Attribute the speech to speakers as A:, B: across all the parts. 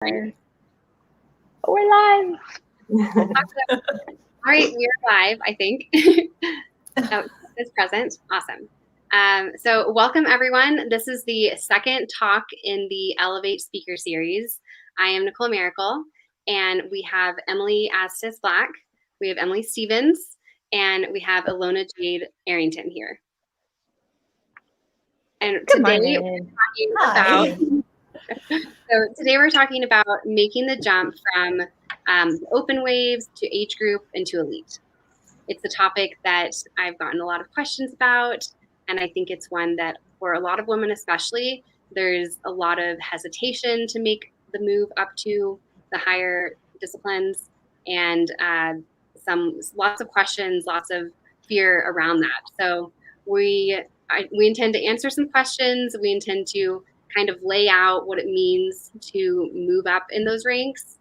A: We're live.
B: Awesome. All right, we're live, I think. Oh, is present. Awesome. So welcome, everyone. This is the second talk in the Elevate speaker series. I am Nicole Miracle, and we have Emily Astis Black, we have Emily Stevens, and we have Elona Jade Arrington here. And today we're talking about making the jump from open waves to age group and to elite. It's a topic that I've gotten a lot of questions about, and I think it's one that for a lot of women especially, there's a lot of hesitation to make the move up to the higher disciplines, and lots of questions, lots of fear around that. So we intend to answer some questions. We intend to kind of lay out what it means to move up in those ranks,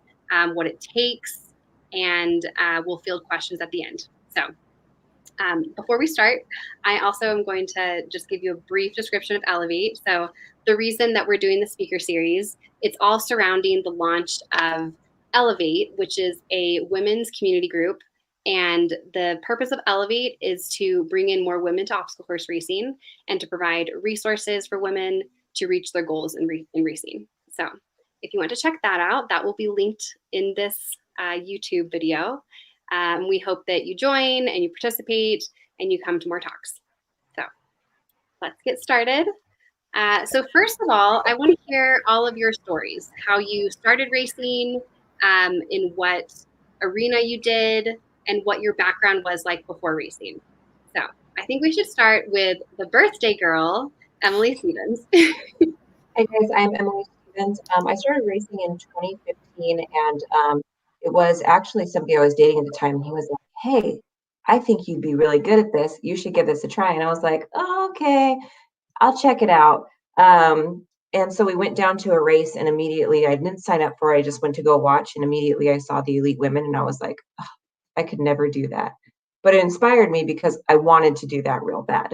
B: what it takes, and we'll field questions at the end. So before we start, I also am going to just give you a brief description of Elevate. So the reason that we're doing the speaker series, it's all surrounding the launch of Elevate, which is a women's community group. And the purpose of Elevate is to bring in more women to obstacle course racing and to provide resources for women to reach their goals in racing. So if you want to check that out, that will be linked in this YouTube video. We hope that you join and you participate and you come to more talks. So let's get started. So first of all, I want to hear all of your stories, how you started racing, in what arena you did, and what your background was like before racing. So I think we should start with the birthday girl, Emily Stevens.
A: Hey guys, I'm Emily Stevens. I started racing in 2015, and it was actually somebody I was dating at the time. He was like, "Hey, I think you'd be really good at this. You should give this a try." And I was like, "Oh, okay, I'll check it out." And so we went down to a race, and immediately I didn't sign up for it. I just went to go watch, and immediately I saw the elite women, and I was like, oh, I could never do that. But it inspired me because I wanted to do that real bad.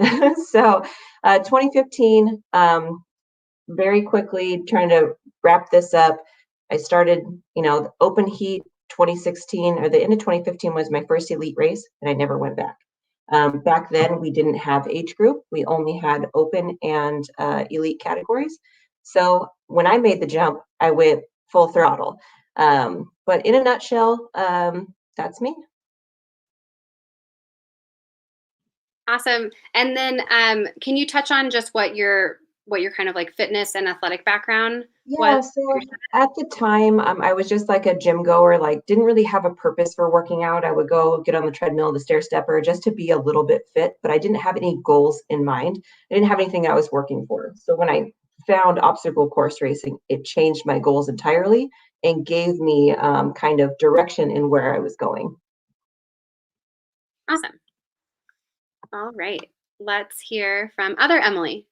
A: So 2015, very quickly trying to wrap this up. I started, the open heat 2016, or the end of 2015 was my first elite race, and I never went back. Back then, we didn't have age group. We only had open and elite categories. So when I made the jump, I went full throttle. But in a nutshell, that's me.
B: Awesome. And then can you touch on just what your kind of like fitness and athletic background was?
A: So at the time, I was just like a gym goer, like didn't really have a purpose for working out. I would go get on the treadmill, the stair stepper, just to be a little bit fit, but I didn't have any goals in mind. I didn't have anything I was working for. So when I found obstacle course racing, it changed my goals entirely and gave me kind of direction in where I was going.
B: Awesome. All right. Let's hear from other Emily.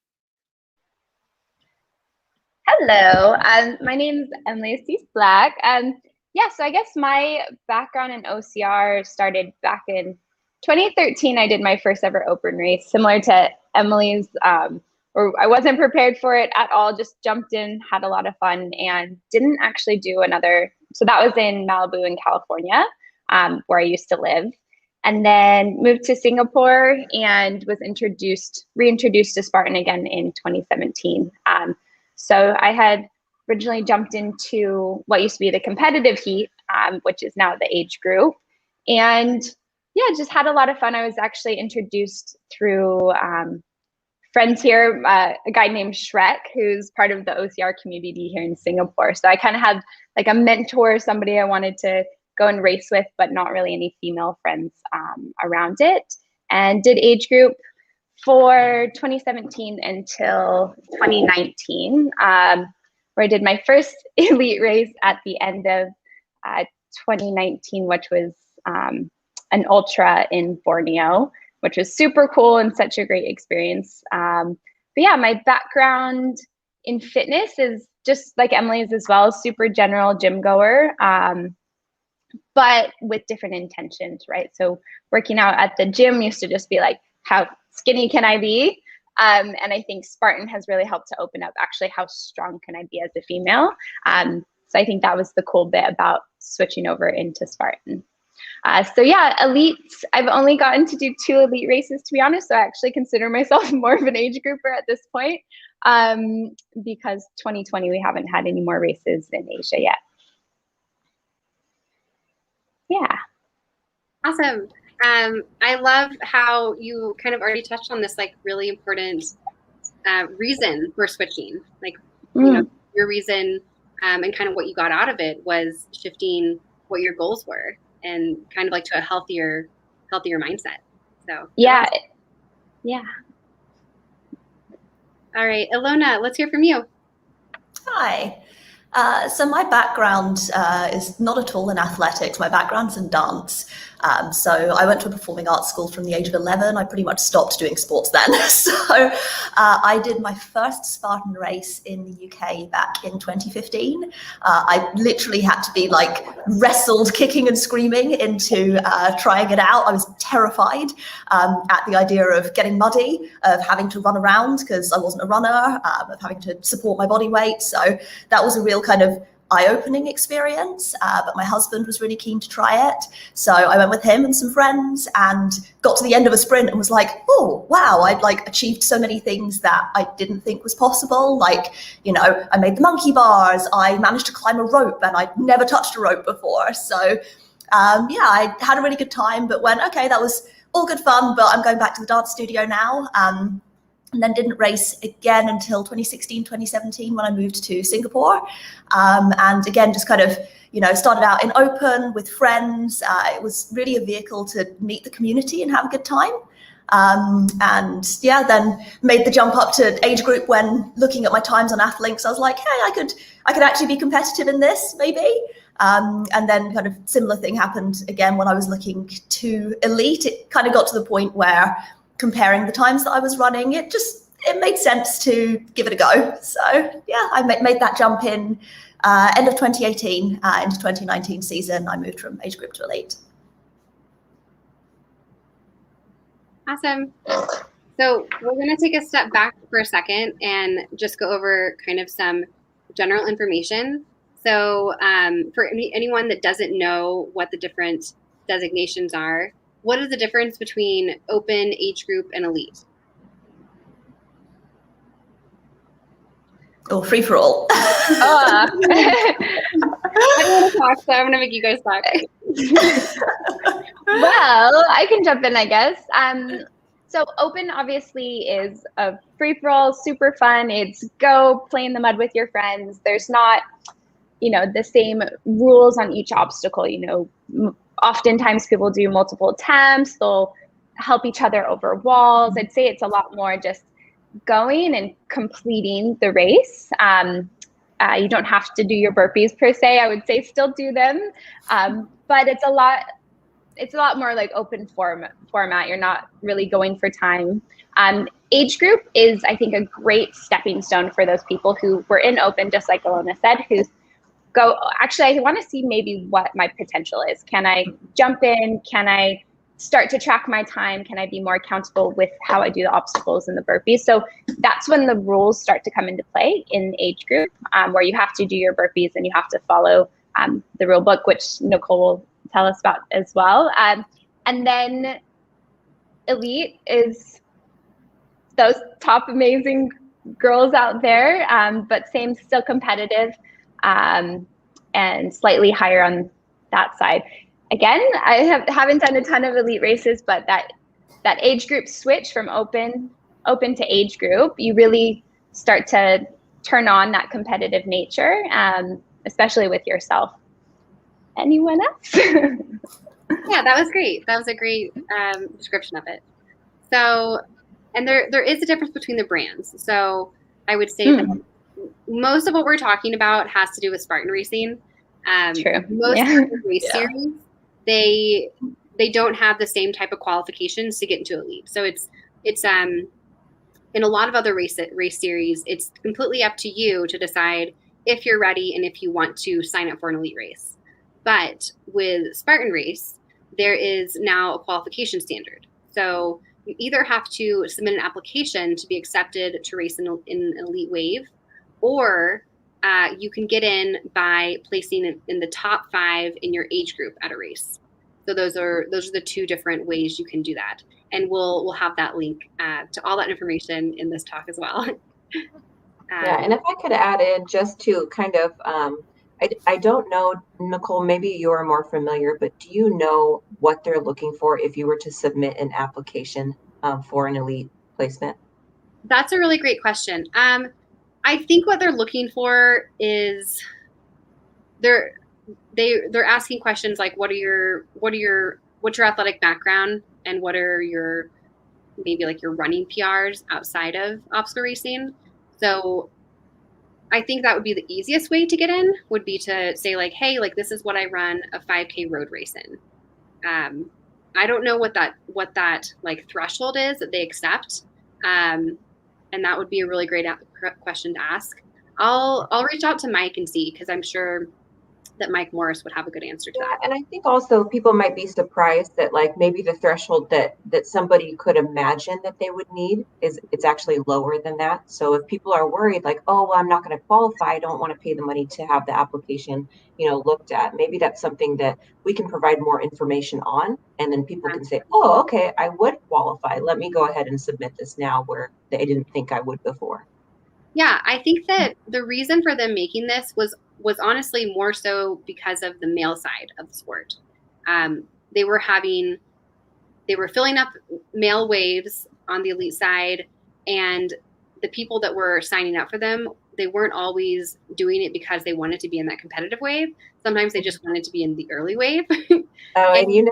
C: Hello, my name is Emily Astis Black. So I guess my background in OCR started back in 2013. I did my first ever open race, similar to Emily's, or I wasn't prepared for it at all, just jumped in, had a lot of fun, and didn't actually do another. So that was in Malibu in California, where I used to live. And then moved to Singapore and was reintroduced to Spartan again in 2017. So I had originally jumped into what used to be the competitive heat, which is now the age group. And yeah, just had a lot of fun. I was actually introduced through friends here, a guy named Shrek, who's part of the OCR community here in Singapore. So I kind of had like a mentor, somebody I wanted to go and race with, but not really any female friends around it. And did age group for 2017 until 2019, where I did my first elite race at the end of 2019, which was an ultra in Borneo, which was super cool and such a great experience. But yeah, my background in fitness is just like Emily's as well, super general gym goer, but with different intentions, right? So working out at the gym used to just be like, how skinny can I be? And I think Spartan has really helped to open up actually how strong can I be as a female. So I think that was the cool bit about switching over into Spartan. So yeah, elites, I've only gotten to do 2 elite races, to be honest. So I actually consider myself more of an age grouper at this point, because 2020, we haven't had any more races in Asia yet. Yeah.
B: Awesome. I love how you kind of already touched on this like really important reason for switching. Like, you know, your reason and kind of what you got out of it was shifting what your goals were and kind of like to a healthier mindset. So
C: yeah. Yeah.
B: All right, Elona, let's hear from you.
D: Hi. So my background is not at all in athletics. My background's in dance. So I went to a performing arts school from the age of 11. I pretty much stopped doing sports then. So I did my first Spartan race in the UK back in 2015. I literally had to be like wrestled, kicking and screaming into trying it out. I was terrified at the idea of getting muddy, of having to run around because I wasn't a runner, of having to support my body weight. So that was a real kind of eye-opening experience, but my husband was really keen to try it. So I went with him and some friends and got to the end of a sprint and was like, oh, wow, I'd like achieved so many things that I didn't think was possible. Like, you know, I made the monkey bars, I managed to climb a rope and I'd never touched a rope before. So yeah, I had a really good time, but went, okay, that was all good fun, but I'm going back to the dance studio now. And then didn't race again until 2016, 2017 when I moved to Singapore. And again, just kind of, you know, started out in open with friends. It was really a vehicle to meet the community and have a good time. And yeah, then made the jump up to age group when looking at my times on Athlinks. I was like, hey, I could actually be competitive in this, maybe. And then kind of similar thing happened again when I was looking to elite. It kind of got to the point where comparing the times that I was running, it made sense to give it a go. So yeah, I made that jump in end of 2018 into 2019 season. I moved from age group to elite.
B: Awesome. So we're going to take a step back for a second and just go over kind of some general information. So for anyone that doesn't know what the different designations are, what is the difference between open, age group, and elite?
D: Or free for all.
B: I don't want to talk, so I'm going to make you guys talk.
C: Well, I can jump in, I guess. So open obviously is a free for all, super fun. It's go play in the mud with your friends. There's not, you know, the same rules on each obstacle. You know, oftentimes people do multiple attempts. They'll help each other over walls. I'd say it's a lot more just going and completing the race. You don't have to do your burpees per se. I would say still do them, but it's a lot more like open format. You're not really going for time. Age group is, I think, a great stepping stone for those people who were in open, just like Elona said, who go, actually, I want to see maybe what my potential is. Can I jump in? Can I start to track my time? Can I be more accountable with how I do the obstacles and the burpees? So that's when the rules start to come into play in age group, where you have to do your burpees and you have to follow the rule book, which Nicole will tell us about as well. And then elite is those top amazing girls out there, but same, still competitive, and slightly higher on that side. Again, I haven't done a ton of elite races, but that age group switch from open to age group, you really start to turn on that competitive nature, especially with yourself. Anyone else?
B: Yeah, that was great. That was a great description of it. So, and there is a difference between the brands. So I would say that most of what we're talking about has to do with Spartan racing.
C: True.
B: Most of the race series, they don't have the same type of qualifications to get into elite. So it's in a lot of other race series, it's completely up to you to decide if you're ready and if you want to sign up for an elite race. But with Spartan race, there is now a qualification standard. So you either have to submit an application to be accepted to race in an elite wave, or you can get in by placing in the top 5 in your age group at a race. So those are the 2 different ways you can do that. And we'll have that link to all that information in this talk as well.
A: Yeah, and if I could add in just to kind of, I don't know, Nicole, maybe you're more familiar, but do you know what they're looking for if you were to submit an application for an elite placement?
B: That's a really great question. I think what they're looking for is they're asking questions like what's your athletic background, and what are your maybe like your running PRs outside of obstacle racing. So I think that would be the easiest way to get in, would be to say like, hey, like this is what I run a 5K road race in. I don't know what that like threshold is that they accept. And that would be a really great question to ask. I'll reach out to Mike and see, because I'm sure that Mike Morris would have a good answer to that.
A: And I think also people might be surprised that like maybe the threshold that somebody could imagine that they would need it's actually lower than that. So if people are worried like, oh, well, I'm not going to qualify, I don't want to pay the money to have the application, looked at, maybe that's something that we can provide more information on, and then people can say, oh, okay, I would qualify. Let me go ahead and submit this now where they didn't think I would before.
B: Yeah, I think that the reason for them making this was honestly more so because of the male side of the sport. They were filling up male waves on the elite side, and the people that were signing up for them, they weren't always doing it because they wanted to be in that competitive wave. Sometimes they just wanted to be in the early wave.
A: Oh, and you know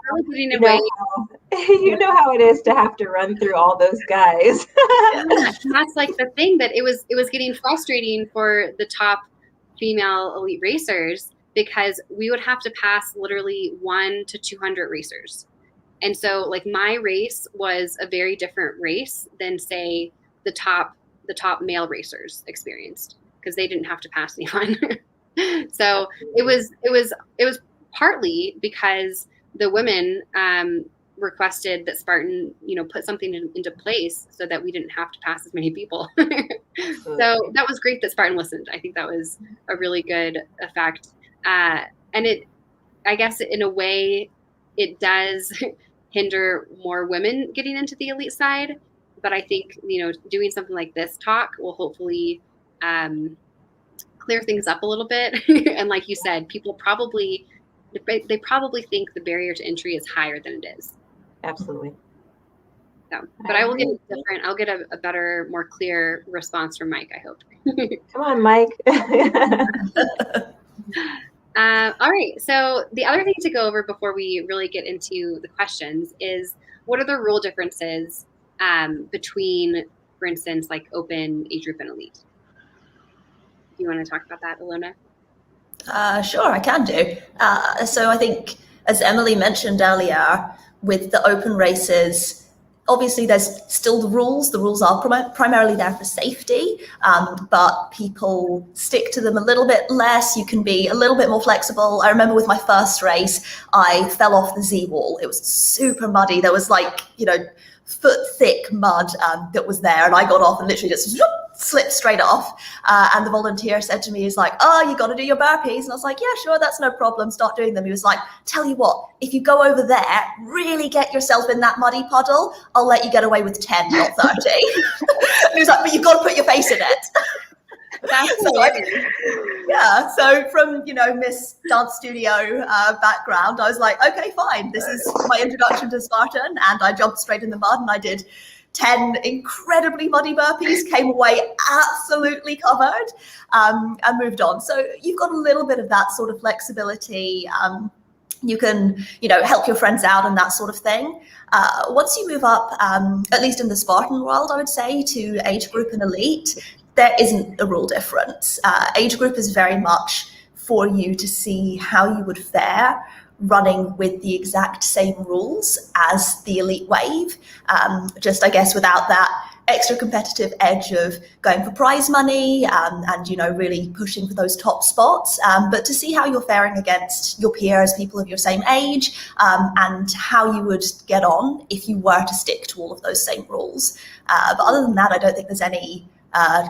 A: how it is to have to run through all those guys.
B: Yeah, and that's like the thing, that it was getting frustrating for the top female elite racers, because we would have to pass literally 1 to 200 racers. And so like my race was a very different race than say the top male racers experienced, because they didn't have to pass anyone. So it was partly because the women requested that Spartan, put something into place so that we didn't have to pass as many people. So that was great that Spartan listened. I think that was a really good effect. And I guess in a way, it does hinder more women getting into the elite side. But I think, doing something like this talk will hopefully clear things up a little bit. And like you said, people probably think the barrier to entry is higher than it is.
A: Absolutely.
B: So, but I will get I'll get a better, more clear response from Mike, I hope.
A: Come on, Mike.
B: All right. So the other thing to go over before we really get into the questions is, what are the rule differences between, for instance, like open, age group, and elite? Do you want to talk about that, Elona?
D: Sure, I can do. So I think, as Emily mentioned earlier, with the open races, obviously there's still the rules. The rules are primarily there for safety, but people stick to them a little bit less. You can be a little bit more flexible. I remember with my first race, I fell off the Z wall. It was super muddy. There was like, foot thick mud that was there, and I got off and literally just slipped straight off, and the volunteer said to me, he's like, oh, you got to do your burpees, and I was like, yeah, sure, that's no problem, start doing them. He was like, tell you what, if you go over there, really get yourself in that muddy puddle, I'll let you get away with 10, not 30. He was like, but you've got to put your face in it.
B: That's
D: so from Miss Dance Studio background, I was like, okay, fine, this is my introduction to Spartan, and I jumped straight in the mud and I did 10 incredibly muddy burpees, came away absolutely covered, and moved on. So you've got a little bit of that sort of flexibility. You can help your friends out and that sort of thing. Once you move up, at least in the Spartan world, I would say, to age group and elite, there isn't a rule difference. Age group is very much for you to see how you would fare running with the exact same rules as the elite wave, just I guess without that extra competitive edge of going for prize money and really pushing for those top spots, but to see how you're faring against your peers, people of your same age, and how you would get on if you were to stick to all of those same rules. But other than that, I don't think there's any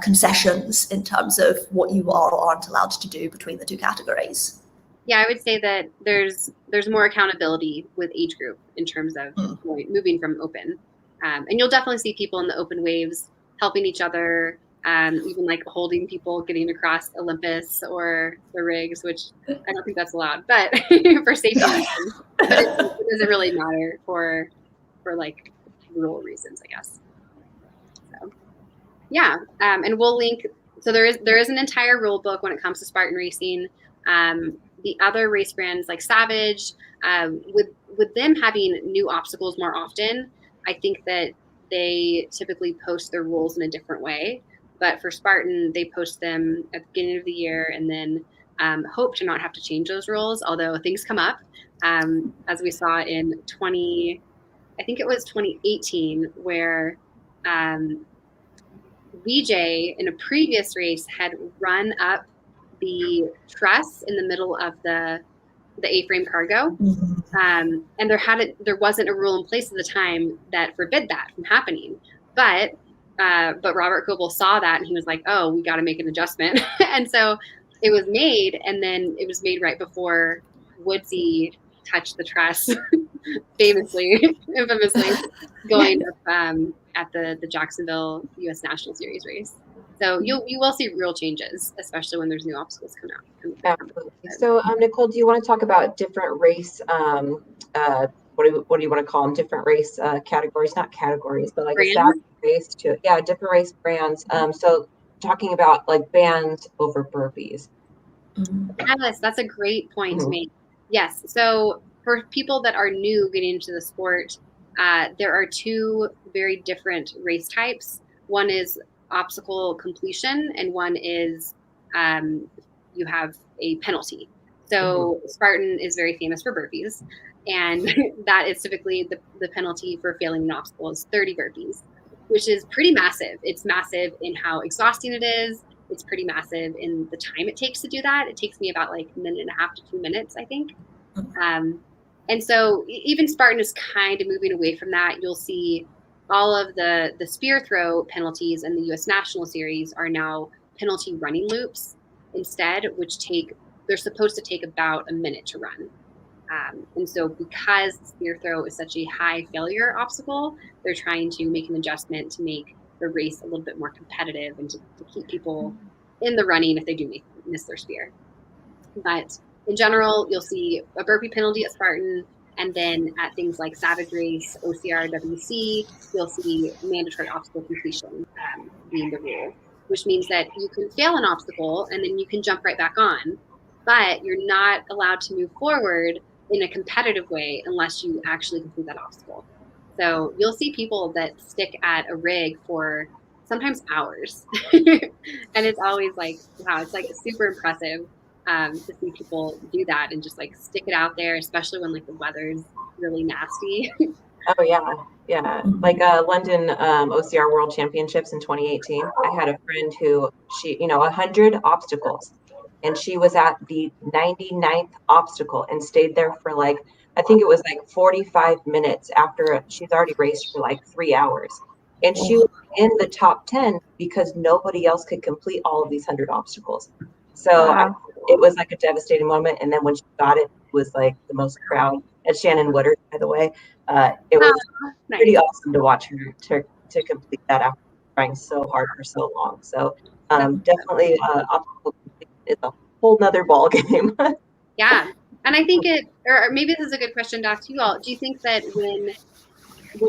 D: concessions in terms of what you are or aren't allowed to do between the two categories?
B: Yeah, I would say that there's more accountability with age group in terms of moving from open. And you'll definitely see people in the open waves helping each other, even like holding people getting across Olympus or the rigs, which I don't think that's allowed, but for safety reasons. But it doesn't really matter for like rule reasons, I guess. So yeah, and we'll link. So there is an entire rule book when it comes to Spartan racing. The other race brands like Savage, with them having new obstacles more often, I think that they typically post their rules in a different way. But for Spartan, they post them at the beginning of the year and then hope to not have to change those rules, although things come up, as we saw in 2018, where VJ in a previous race had run up the truss in the middle of the A-frame cargo, and there wasn't a rule in place at the time that forbid that from happening. But Robert Goebel saw that and he was like, "Oh, we got to make an adjustment," and so it was made, and then it was made right before Woodsy touched the truss, infamously going up at the Jacksonville U.S. National Series race. So you will see real changes, especially when there's new obstacles coming out.
A: Absolutely. So Nicole, do you want to talk about different race? What do you want to call them? Different race categories, not categories, but like
B: Brands?
A: a Savage race too. Yeah, different race brands. So talking about like bands over burpees.
B: Yes, that's a great point to make. Yes. So for people that are new getting into the sport, there are two very different race types. One is obstacle completion, and one is you have a penalty. So Spartan is very famous for burpees, and that is typically the penalty for failing an obstacle is 30 burpees, which is pretty massive. It's massive in how exhausting it is. It's pretty massive in the time it takes to do that. It takes me about like 1.5 to 2 minutes, I think. And so even Spartan is kind of moving away from that. You'll see all of the spear throw penalties in the U.S. National Series are now penalty running loops instead, which they're supposed to take about a minute to run. And so because spear throw is such a high failure obstacle, they're trying to make an adjustment to make the race a little bit more competitive and to keep people in the running if they do miss their spear. But in general, you'll see a burpee penalty at Spartan, and then at things like Savage Race, OCR, WC, you'll see mandatory obstacle completion being the rule, which means that you can fail an obstacle and then you can jump right back on, but you're not allowed to move forward in a competitive way unless you actually complete that obstacle. So you'll see people that stick at a rig for sometimes hours. And it's always like, wow, it's like super impressive to see people do that and just like stick it out there, especially when like the weather's really nasty.
A: Oh yeah. Like London OCR World Championships in 2018. I had a friend who 100 obstacles, and she was at the 99th obstacle and stayed there for like, I think it was like 45 minutes after she's already raced for like 3 hours. And she was in the top 10 because nobody else could complete all of these 100 obstacles. So it was like a devastating moment. And then when she got it, it was like the most proud. And Shannon Woodard, by the way, it was pretty awesome to watch her to complete that after trying so hard for so long. So definitely obstacle is a whole nother ball game.
B: Yeah. And I think or maybe this is a good question to ask you all. Do you think that when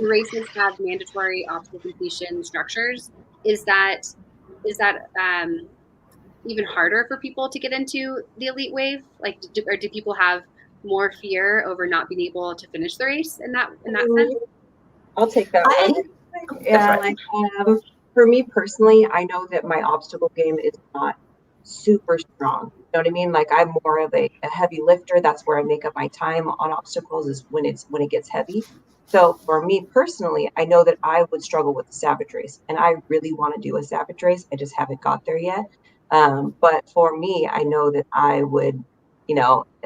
B: races have mandatory obstacle completion structures, is that even harder for people to get into the elite wave? Like, do people have more fear over not being able to finish the race in that sense?
A: I'll take that one. Yeah, like for me personally, I know that my obstacle game is not super strong. You know what I mean? Like I'm more of a heavy lifter. That's where I make up my time on obstacles is when it gets heavy. So for me personally, I know that I would struggle with the Savage race, and I really want to do a Savage race. I just haven't got there yet. But for me, I know that I would,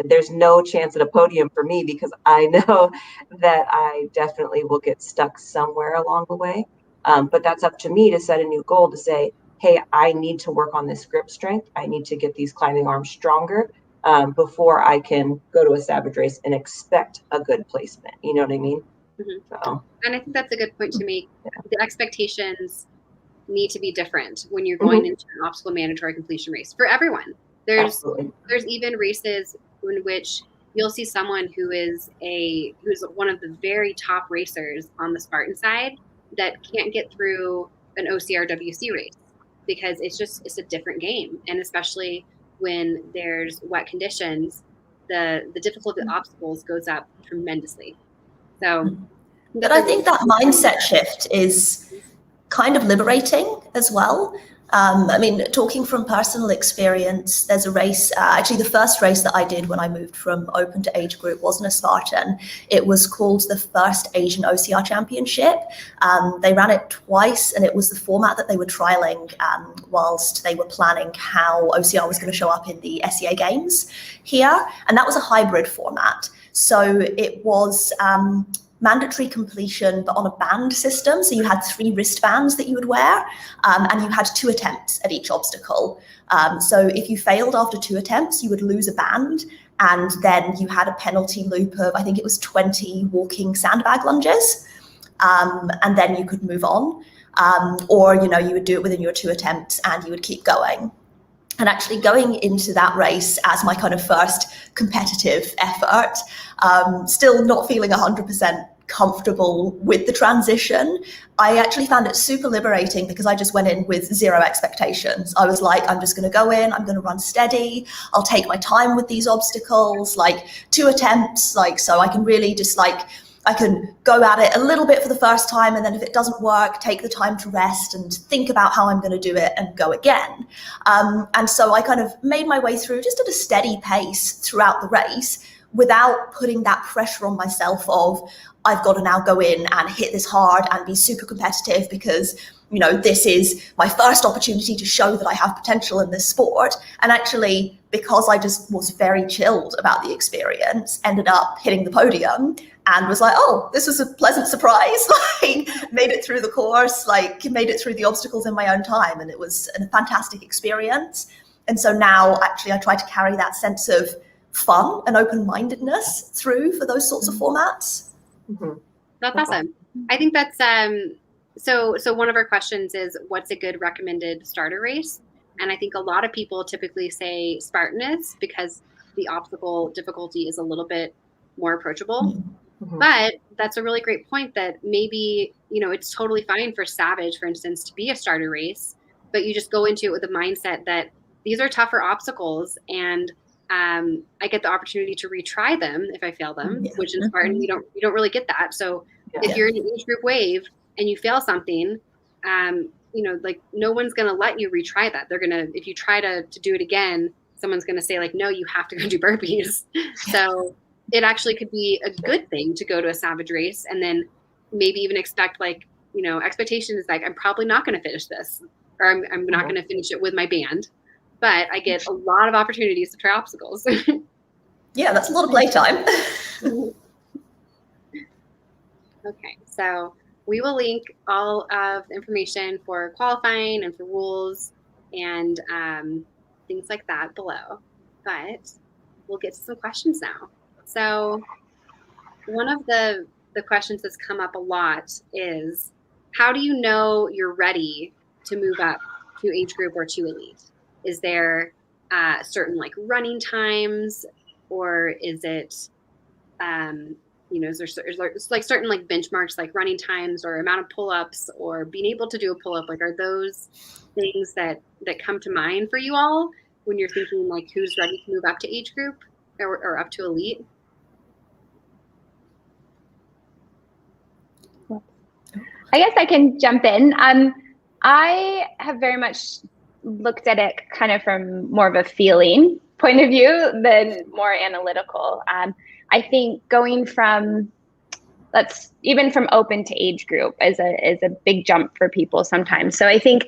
A: there's no chance at a podium for me because I know that I definitely will get stuck somewhere along the way. But that's up to me to set a new goal to say, hey, I need to work on this grip strength. I need to get these climbing arms stronger before I can go to a Savage race and expect a good placement. You know what I mean? So,
B: and I think that's a good point to make. The expectations need to be different when you're
A: mm-hmm.
B: going into an obstacle mandatory completion race for everyone. There's even races in which you'll see someone who's one of the very top racers on the Spartan side that can't get through an OCR WC race because it's a different game, and especially when there's wet conditions, the difficulty of the obstacles goes up tremendously. So,
D: but I think that mindset shift is kind of liberating as well. I mean, talking from personal experience, there's a race, actually the first race that I did when I moved from open to age group wasn't a Spartan. It was called the First Asian OCR Championship. They ran it twice, and it was the format that they were trialing whilst they were planning how OCR was going to show up in the SEA Games here. And that was a hybrid format. So it was mandatory completion, but on a band system. So you had 3 wristbands that you would wear, and you had 2 attempts at each obstacle. So if you failed after 2 attempts, you would lose a band, and then you had a penalty loop of, I think it was 20 walking sandbag lunges, and then you could move on. Or, you would do it within your 2 attempts and you would keep going. And actually going into that race as my kind of first competitive effort, still not feeling 100% comfortable with the transition, I actually found it super liberating because I just went in with 0 expectations. I was like, I'm just going to go in, I'm going to run steady, I'll take my time with these obstacles, like 2 attempts, like so I can really just I can go at it a little bit for the first time, and then if it doesn't work, take the time to rest and think about how I'm going to do it and go again. And so I kind of made my way through just at a steady pace throughout the race without putting that pressure on myself of, I've got to now go in and hit this hard and be super competitive because, this is my first opportunity to show that I have potential in this sport. And actually, because I just was very chilled about the experience, ended up hitting the podium and was like, oh, this was a pleasant surprise, made it through the course, made it through the obstacles in my own time. And it was a fantastic experience. And so now actually I try to carry that sense of fun and open-mindedness through for those sorts of formats.
A: Mm-hmm.
B: That's awesome. I think that's, so one of our questions is, what's a good recommended starter race? And I think a lot of people typically say Spartanus because the obstacle difficulty is a little bit more approachable. Mm-hmm. But that's a really great point that maybe, it's totally fine for Savage, for instance, to be a starter race, but you just go into it with the mindset that these are tougher obstacles and I get the opportunity to retry them if I fail them, which in Spartan, you don't really get that. So if you're in an age group wave and you fail something, no one's going to let you retry that. They're going to, if you try to do it again, someone's going to say no, you have to go do burpees. So it actually could be a good thing to go to a Savage race and then maybe even expect expectation is I'm probably not going to finish this, or I'm not going to finish it with my band, but I get a lot of opportunities to try obstacles.
D: Yeah, that's a lot of playtime.
B: Okay, so we will link all of the information for qualifying and for rules and things like that below, but we'll get to some questions now. So one of the questions that's come up a lot is, how do you know you're ready to move up to age group or to elite? Is there certain running times, or is it, is there certain benchmarks like running times or amount of pull-ups or being able to do a pull-up? Are those things that come to mind for you all when you're thinking who's ready to move up to age group or up to elite?
C: I guess I can jump in. I have very much looked at it kind of from more of a feeling point of view than more analytical. I think going from, even from open to age group is a big jump for people sometimes. So I think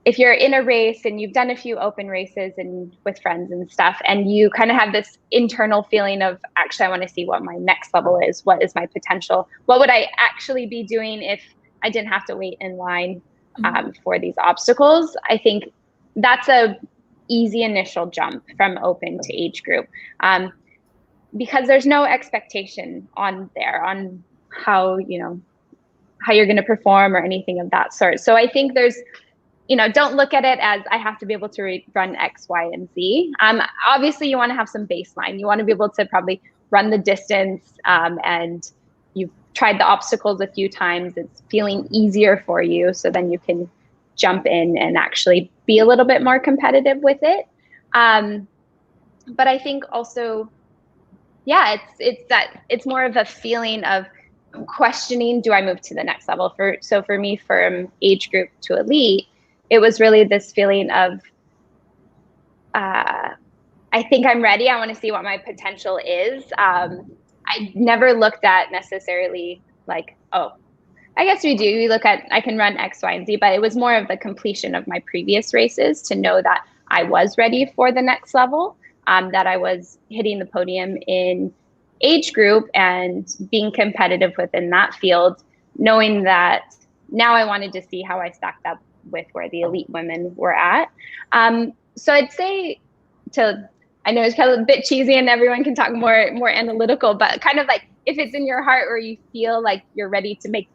C: if you're in a race and you've done a few open races and with friends and stuff, and you kind of have this internal feeling of, actually, I want to see what my next level is. What is my potential? What would I actually be doing if I didn't have to wait in line for these obstacles. I think that's a easy initial jump from open to age group, because there's no expectation on there on how you're going to perform or anything of that sort. So I think there's, don't look at it as I have to be able to run X, Y, and Z. Obviously, you want to have some baseline. You want to be able to probably run the distance, and you've tried the obstacles a few times. It's feeling easier for you, so then you can jump in and actually be a little bit more competitive with it. But I think also, yeah, it's more of a feeling of questioning, do I move to the next level? So for me, from age group to elite, it was really this feeling of, I think I'm ready. I want to see what my potential is. I never looked at necessarily like, oh, I guess we do. We look at, I can run X, Y, and Z, but it was more of the completion of my previous races to know that I was ready for the next level, that I was hitting the podium in age group and being competitive within that field, knowing that now I wanted to see how I stacked up with where the elite women were at. So I'd say I know it's kind of a bit cheesy and everyone can talk more analytical, but kind of like if it's in your heart or you feel like you're ready to make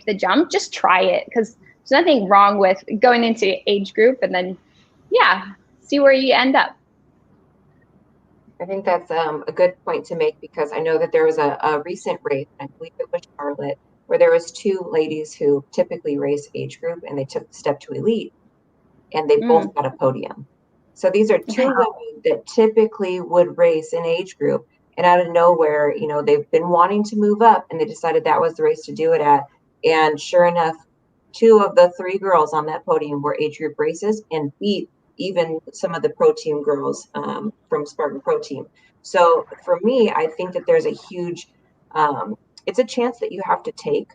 C: the jump, just try it, because there's nothing wrong with going into age group and then, see where you end up.
A: I think that's a good point to make, because I know that there was a recent race, I believe it was Charlotte, where there was two ladies who typically race age group and they took the step to elite, and they both got a podium. So these are two women that typically would race in age group, and out of nowhere, they've been wanting to move up and they decided that was the race to do it at. And sure enough, two of the three girls on that podium were age group races and beat even some of the pro team girls from Spartan Pro Team. So for me, I think that there's a huge, it's a chance that you have to take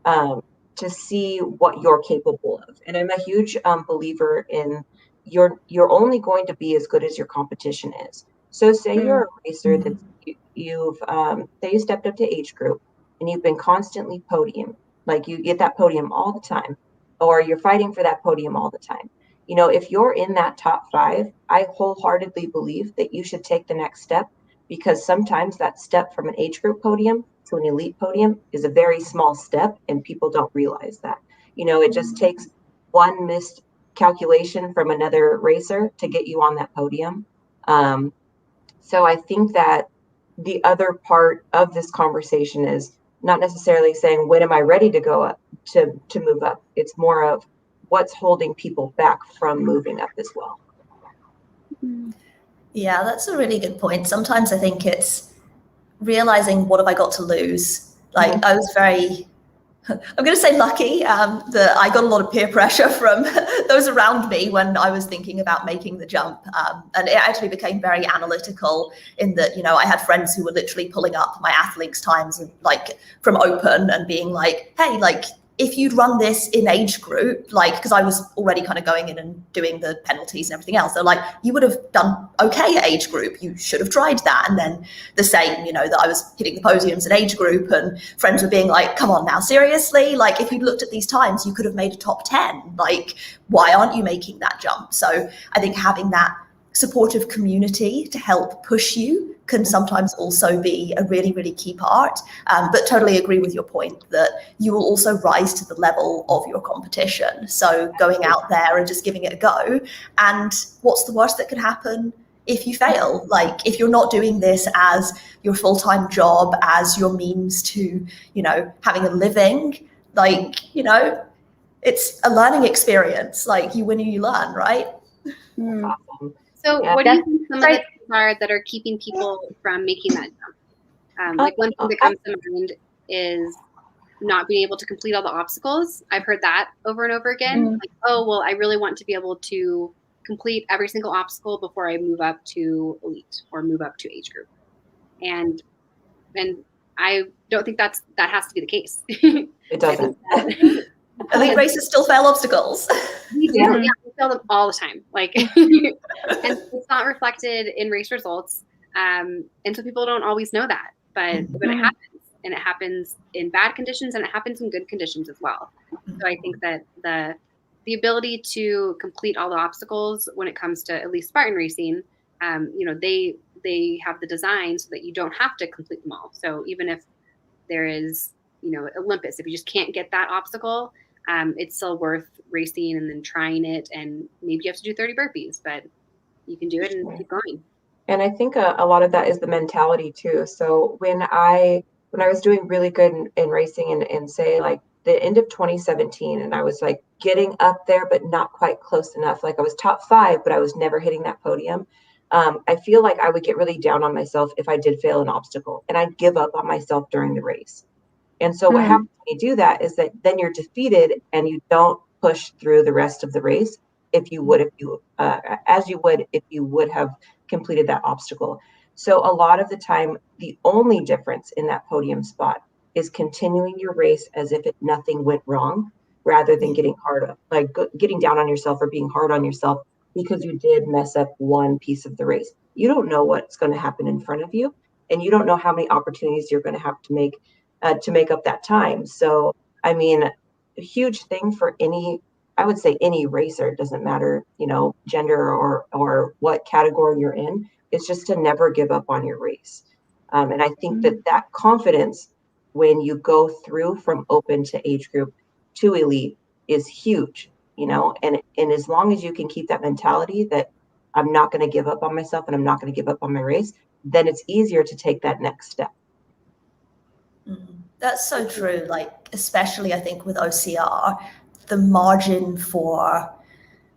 A: to see what you're capable of. And I'm a huge believer in you're only going to be as good as your competition is. So say you're a racer that you've say you stepped up to age group and you've been constantly podium, like you get that podium all the time, or you're fighting for that podium all the time. If you're in that top 5, I wholeheartedly believe that you should take the next step, because sometimes that step from an age group podium to an elite podium is a very small step and people don't realize that. It just takes one missed calculation from another racer to get you on that podium. So I think that the other part of this conversation is not necessarily saying, when am I ready to go up to move up? It's more of what's holding people back from moving up as well.
D: Yeah, that's a really good point. Sometimes I think it's realizing, what have I got to lose? Like I was very, I'm going to say lucky, that I got a lot of peer pressure from those around me when I was thinking about making the jump. And it actually became very analytical in that, I had friends who were literally pulling up my athletes times and like from open and being like, hey, like, if you'd run this in age group, like, because I was already kind of going in and doing the penalties and everything else, they're like, you would have done okay at age group. You should have tried that. And then the same, that I was hitting the podiums in age group, and friends were being like, come on now, seriously? Like, if you'd looked at these times, you could have made a top 10. Like, why aren't you making that jump? So I think having that supportive community to help push you can sometimes also be a really, really key part. But totally agree with your point that you will also rise to the level of your competition. So going out there and just giving it a go. And what's the worst that could happen if you fail? Like, if you're not doing this as your full-time job, as your means to, having a living, like, it's a learning experience. Like, you win and you learn, right?
A: Awesome.
B: So what do you think some of the things are that are keeping people from making that jump? Like one thing that comes to mind is not being able to complete all the obstacles. I've heard that over and over again. Like, oh, well, I really want to be able to complete every single obstacle before I move up to elite or move up to age group. And I don't think that has to be the case.
A: It doesn't.
D: Elite races still fail obstacles.
B: We do. Yeah, we fail them all the time. Like, and it's not reflected in race results. And so people don't always know that, but it happens, and it happens in bad conditions and it happens in good conditions as well. So I think that the ability to complete all the obstacles when it comes to at least Spartan racing, they have the design so that you don't have to complete them all. So even if there is, Olympus, if you just can't get that obstacle, it's still worth racing and then trying it. And maybe you have to do 30 burpees, but you can do it and keep going.
A: And I think a lot of that is the mentality too. So when I was doing really good in racing and say like the end of 2017, and I was like getting up there, but not quite close enough. Like I was top 5, but I was never hitting that podium. I feel like I would get really down on myself if I did fail an obstacle, and I'd give up on myself during the race. And so what happens when you do that is that then you're defeated and you don't push through the rest of the race as you would if you would have completed that obstacle. So a lot of the time, the only difference in that podium spot is continuing your race as if nothing went wrong, rather than getting getting down on yourself or being hard on yourself because you did mess up one piece of the race. You don't know what's going to happen in front of you, and you don't know how many opportunities you're going to have to make up that time. So, I mean, a huge thing for I would say any racer, it doesn't matter, gender or what category you're in, is just to never give up on your race. And I think that confidence when you go through from open to age group to elite is huge, and as long as you can keep that mentality that I'm not going to give up on myself and I'm not going to give up on my race, then it's easier to take that next step.
D: That's so true. Like, especially I think with OCR, the margin for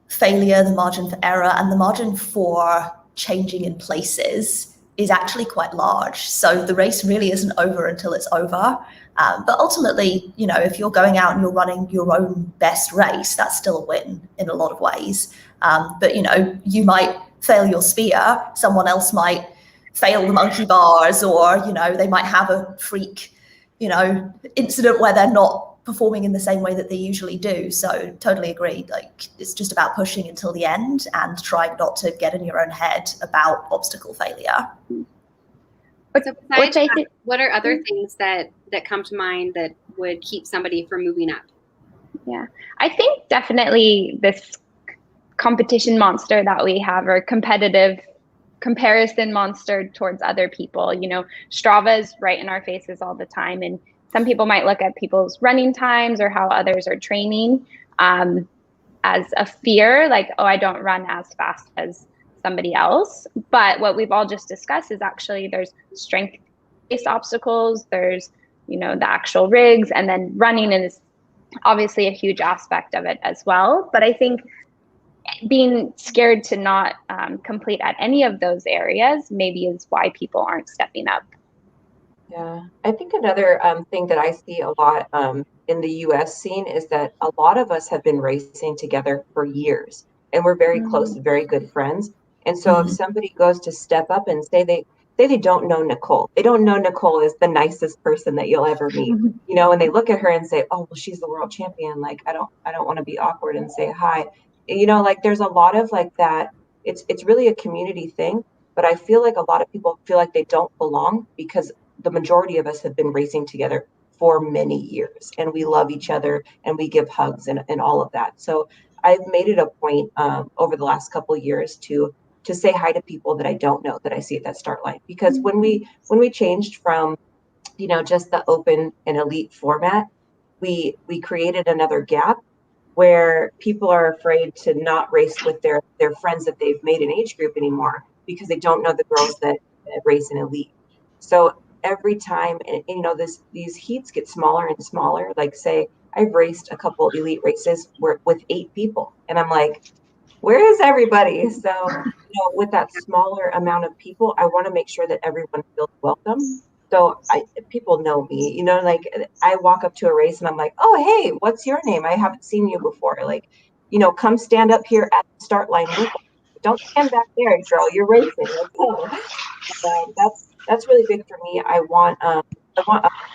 D: failure, the margin for error, and the margin for changing in places is actually quite large. So the race really isn't over until it's over. But ultimately, if you're going out and you're running your own best race, that's still a win in a lot of ways. But, you might fail your spear, someone else might fail the monkey bars, or, they might have a freak, incident where they're not performing in the same way that they usually do. So totally agree. Like, it's just about pushing until the end and trying not to get in your own head about obstacle failure.
B: So besides that, what are other things that come to mind that would keep somebody from moving up?
C: Yeah, I think definitely this competition monster that we have, or competitive comparison monster towards other people. Strava is right in our faces all the time, and some people might look at people's running times or how others are training as a fear, like, oh, I don't run as fast as somebody else. But what we've all just discussed is actually there's strength-based obstacles, there's, the actual rigs, and then running is obviously a huge aspect of it as well. But I think being scared to not complete at any of those areas maybe is why people aren't stepping up.
A: Yeah, I think another thing that I see a lot in the US scene is that a lot of us have been racing together for years, and we're very close, very good friends. And so if somebody goes to step up and say they don't know Nicole, they don't know Nicole is the nicest person that you'll ever meet, and they look at her and say, oh, well, she's the world champion. Like, I don't want to be awkward and say hi. Like there's a lot of like that. It's really a community thing, but I feel like a lot of people feel like they don't belong because the majority of us have been racing together for many years, and we love each other and we give hugs and all of that. So I've made it a point over the last couple of years to say hi to people that I don't know that I see at that start line, because when we changed from just the open and elite format, we created another gap where people are afraid to not race with their friends that they've made an age group anymore because they don't know the girls that race in elite. So every time, these heats get smaller and smaller. Like, say I've raced a couple elite races with 8 people, and I'm like, where is everybody? So with that smaller amount of people, I want to make sure that everyone feels welcome. So people know me, like I walk up to a race and I'm like, oh, hey, what's your name? I haven't seen you before. Like, come stand up here at the start line with me. Don't stand back there, girl. You're racing. Let's go. That's really big for me. I want other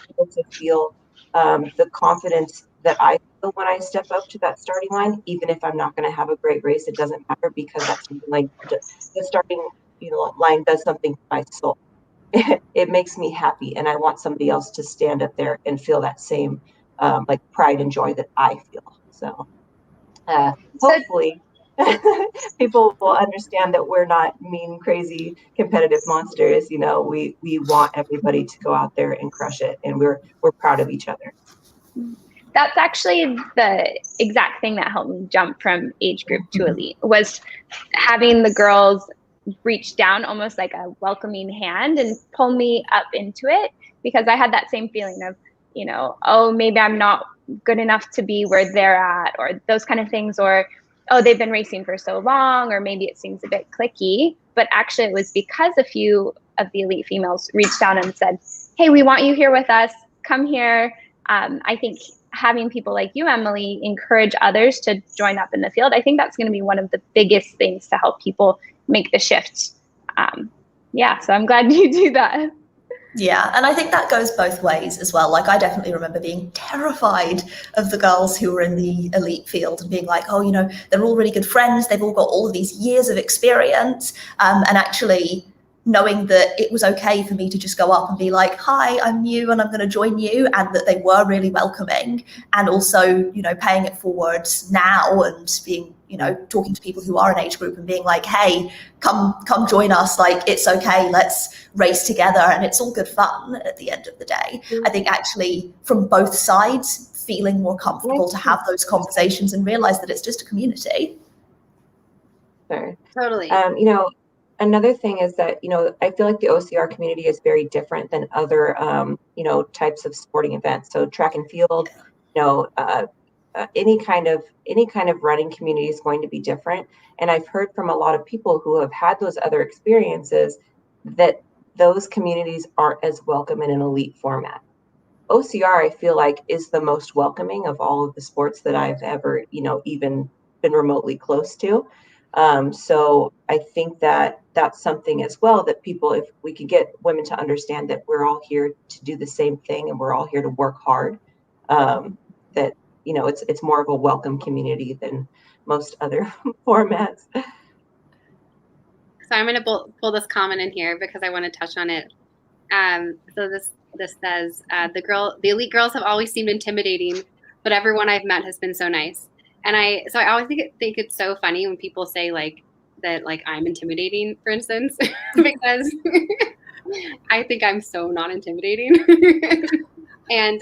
A: people to feel the confidence that I feel when I step up to that starting line, even if I'm not going to have a great race. It doesn't matter, because that's something like the starting line does something to my soul. It makes me happy, and I want somebody else to stand up there and feel that same like pride and joy that I feel. So Hopefully people will understand that we're not mean, crazy, competitive monsters. You know, we want everybody to go out there and crush it, and we're proud of each other.
C: That's actually the exact thing that helped me jump from age group to elite, was having the girls reach down almost like a welcoming hand and pull me up into it, because I had that same feeling of, you know, oh, maybe I'm not good enough to be where they're at, or those kind of things, or oh, they've been racing for so long, or maybe it seems a bit cliquey. But actually it was because a few of the elite females reached out and said, hey, we want you here with us, come here. I think having people like you, Emily, encourage others to join up in the field, I think that's going to be one of the biggest things to help people make the shift. Yeah, so I'm glad you do that.
D: Yeah, and I think that goes both ways as well. Like, I definitely remember being terrified of the girls who were in the elite field and being like, oh, you know, they're all really good friends, they've all got all of these years of experience, and actually knowing that it was okay for me to just go up and be like, hi, I'm new and I'm going to join you, and that they were really welcoming, and also, you know, paying it forward now and being, you know, talking to people who are in age group and being like, hey, come join us, like, it's okay, let's race together, and it's all good fun at the end of the day. I think actually from both sides, feeling more comfortable to have those conversations and realize that it's just a community.
A: Sure.
B: Totally.
A: You know, another thing is that, you know, I feel like the OCR community is very different than other, you know, types of sporting events. So track and field, you know, any kind of running community is going to be different. And I've heard from a lot of people who have had those other experiences that those communities aren't as welcome in an elite format. OCR, I feel like, is the most welcoming of all of the sports that I've ever, you know, even been remotely close to. So I think that that's something as well that people, if we could get women to understand that we're all here to do the same thing and we're all here to work hard, that, you know, it's more of a welcome community than most other formats.
B: So I'm going to pull this comment in here because I want to touch on it. So this says, the elite girls have always seemed intimidating, but everyone I've met has been so nice. And I always think it's so funny when people say like that, like I'm intimidating, for instance, because I think I'm so not intimidating. And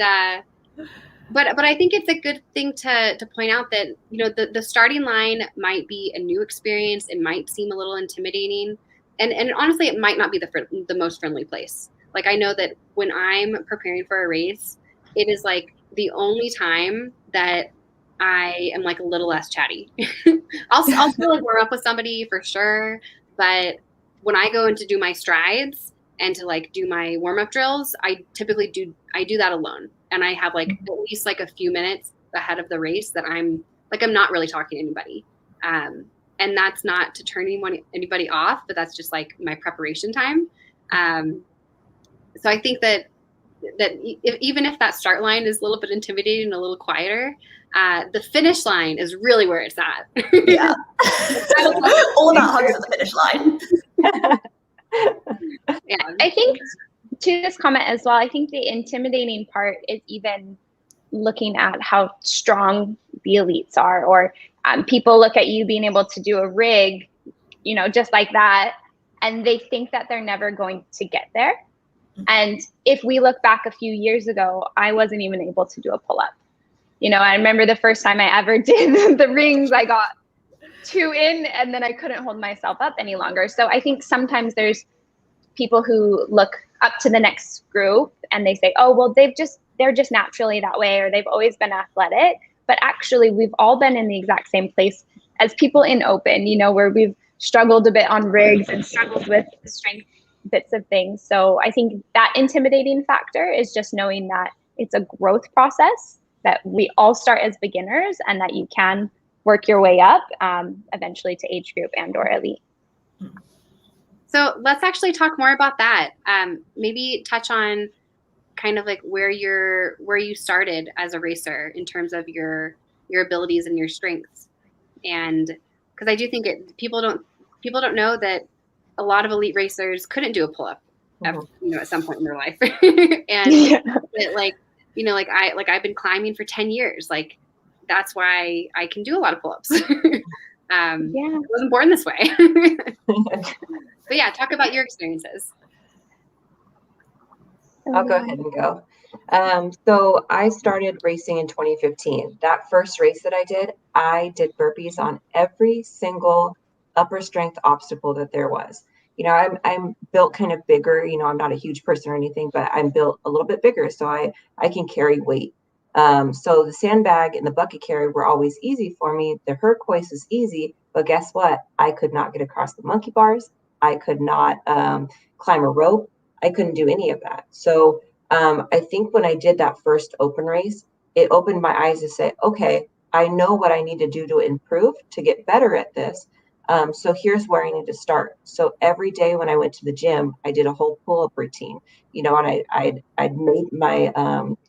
B: but I think it's a good thing to point out that, you know, the starting line might be a new experience. It might seem a little intimidating, and honestly, it might not be the most friendly place. Like, I know that when I'm preparing for a race, it is like the only time that I am like a little less chatty. I'll still like warm up with somebody for sure, but when I go in to do my strides and to like do my warm up drills, I typically do that alone, and I have like at least like a few minutes ahead of the race that I'm not really talking to anybody, and that's not to turn anybody off, but that's just like my preparation time. So I think that even if that start line is a little bit intimidating and a little quieter, the finish line is really where it's at.
D: Yeah. All about hugs at the finish line.
C: Yeah. I think to this comment as well, I think the intimidating part is even looking at how strong the elites are, or people look at you being able to do a rig, you know, just like that, and they think that they're never going to get there. And if we look back a few years ago, I wasn't even able to do a pull-up. You know, I remember the first time I ever did the rings, I got 2 in and then I couldn't hold myself up any longer. So I think sometimes there's people who look up to the next group and they say, oh, well, they're just naturally that way, or they've always been athletic. But actually, we've all been in the exact same place as people in open, you know, where we've struggled a bit on rigs and struggled with strength bits of things. So I think that intimidating factor is just knowing that it's a growth process, that we all start as beginners and that you can work your way up eventually to age group and or elite.
B: So let's actually talk more about that. Maybe touch on kind of like where you started as a racer in terms of your abilities and your strengths. And because I do think people don't know that a lot of elite racers couldn't do a pull-up at some point in their life. And that, like, you know, like I've been climbing for 10 years. Like that's why I can do a lot of pull-ups. I
C: Yeah.
B: wasn't born this way. But yeah, talk about your experiences.
A: I'll go ahead and go. So I started racing in 2015. That first race that I did burpees on every single upper strength obstacle that there was. You know, I'm built kind of bigger. You know, I'm not a huge person or anything, but I'm built a little bit bigger, so I can carry weight. So the sandbag and the bucket carry were always easy for me. The Herc hoist is easy, but guess what? I could not get across the monkey bars. I could not climb a rope. I couldn't do any of that. So I think when I did that first open race, it opened my eyes to say, okay, I know what I need to do to improve, to get better at this. So here's where I need to start. So every day when I went to the gym, I did a whole pull-up routine, you know, and I'd made my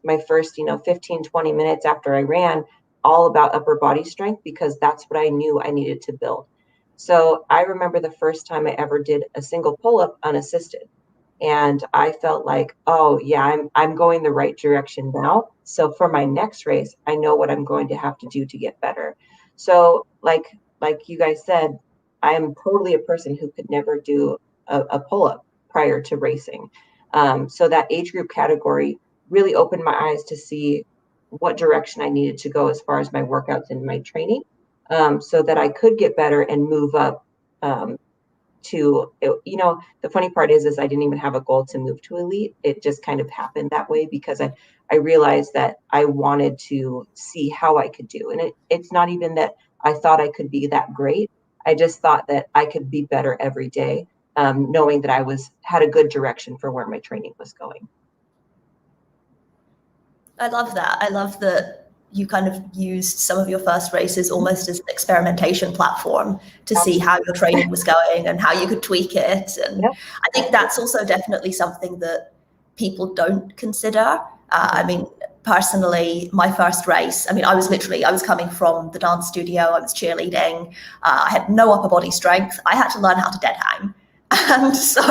A: my first, 15, 20 minutes after I ran all about upper body strength, because that's what I knew I needed to build. So I remember the first time I ever did a single pull-up unassisted. And I felt like, oh yeah, I'm going the right direction now. So for my next race, I know what I'm going to have to do to get better. So like you guys said, I am totally a person who could never do a pull-up prior to racing. So that age group category really opened my eyes to see what direction I needed to go as far as my workouts and my training, so that I could get better and move up, the funny part is I didn't even have a goal to move to elite. It just kind of happened that way because I realized that I wanted to see how I could do. And it's not even that I thought I could be that great. I just thought that I could be better every day, knowing that I had a good direction for where my training was going.
D: I love that. I love that you kind of used some of your first races almost as an experimentation platform to see how your training was going and how you could tweak it. And
A: Yep.
D: I think that's also definitely something that people don't consider. I mean, personally, my first race, I mean, I was coming from the dance studio, I was cheerleading, I had no upper body strength. I had to learn how to dead hang. And so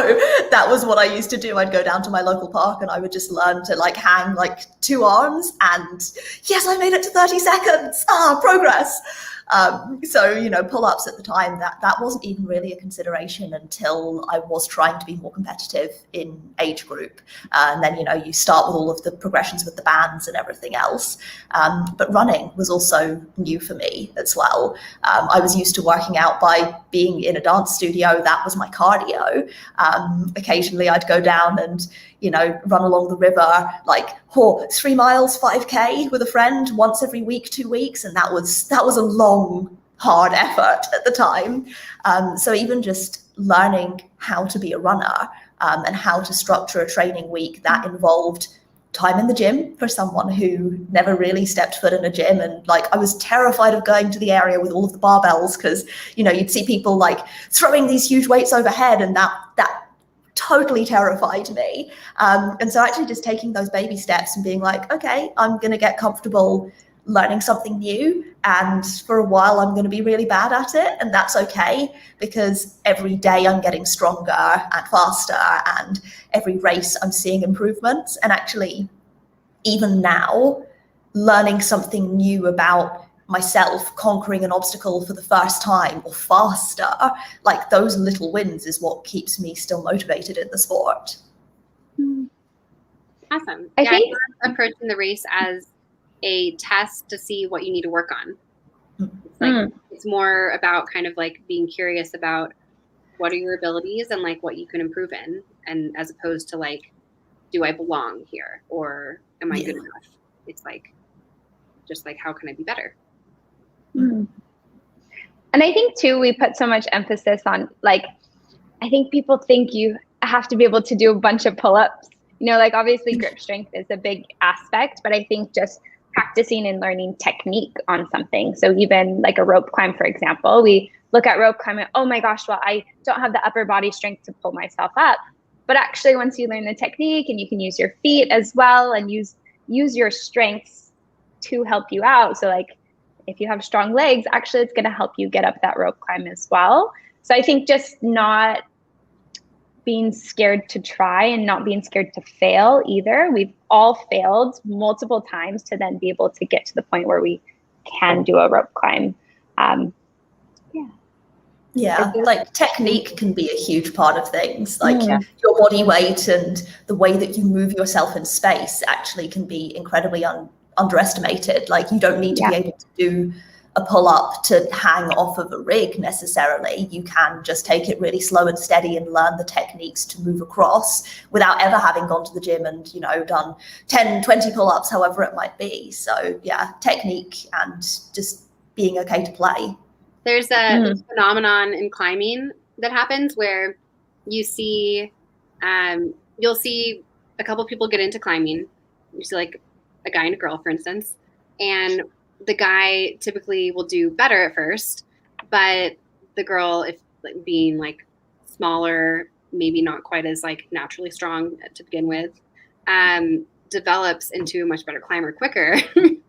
D: that was what I used to do. I'd go down to my local park and I would just learn to hang 2 arms, and yes, I made it to 30 seconds. Progress. So, pull-ups at the time, that wasn't even really a consideration until I was trying to be more competitive in age group. And then, you start with all of the progressions with the bands and everything else. But running was also new for me as well. I was used to working out by being in a dance studio. That was my cardio. Occasionally I'd go down and, run along the river, 3 miles, 5K with a friend once every week, 2 weeks. And that was a long, hard effort at the time. So even just learning how to be a runner, and how to structure a training week, that involved time in the gym for someone who never really stepped foot in a gym. And I was terrified of going to the area with all of the barbells, because, you'd see people throwing these huge weights overhead, and that totally terrified me. And so actually just taking those baby steps and being okay, I'm going to get comfortable learning something new. And for a while, I'm going to be really bad at it. And that's okay, because every day I'm getting stronger and faster. And every race I'm seeing improvements. And actually, even now, learning something new about myself, conquering an obstacle for the first time or faster, those little wins is what keeps me still motivated in the sport.
B: Awesome.
C: I think
B: I'm approaching the race as a test to see what you need to work on. It's more about kind of being curious about what are your abilities and what you can improve in, and as opposed to do I belong here, or am I good enough? It's just how can I be better?
C: And I think too, we put so much emphasis on I think people think you have to be able to do a bunch of pull-ups. Obviously grip strength is a big aspect, but I think just practicing and learning technique on something. So even a rope climb, for example, we look at rope climbing, oh my gosh, well, I don't have the upper body strength to pull myself up. But actually, once you learn the technique and you can use your feet as well and use your strengths to help you out. So if you have strong legs, actually it's going to help you get up that rope climb as well. So I think just not being scared to try and not being scared to fail either. We've all failed multiple times to then be able to get to the point where we can do a rope climb.
D: Yeah, like technique can be a huge part of things. Like your body weight and the way that you move yourself in space actually can be incredibly underestimated. Like you don't need to be able to do a pull-up to hang off of a rig necessarily. You can just take it really slow and steady and learn the techniques to move across without ever having gone to the gym and, you know, done 10, 20 pull-ups, however it might be. So yeah, technique and just being okay to play.
B: There's a phenomenon in climbing that happens where you see, you'll see a couple people get into climbing. You see like a guy and a girl, for instance, and the guy typically will do better at first, but the girl, if like, being like smaller, maybe not quite as like naturally strong to begin with, develops into a much better climber quicker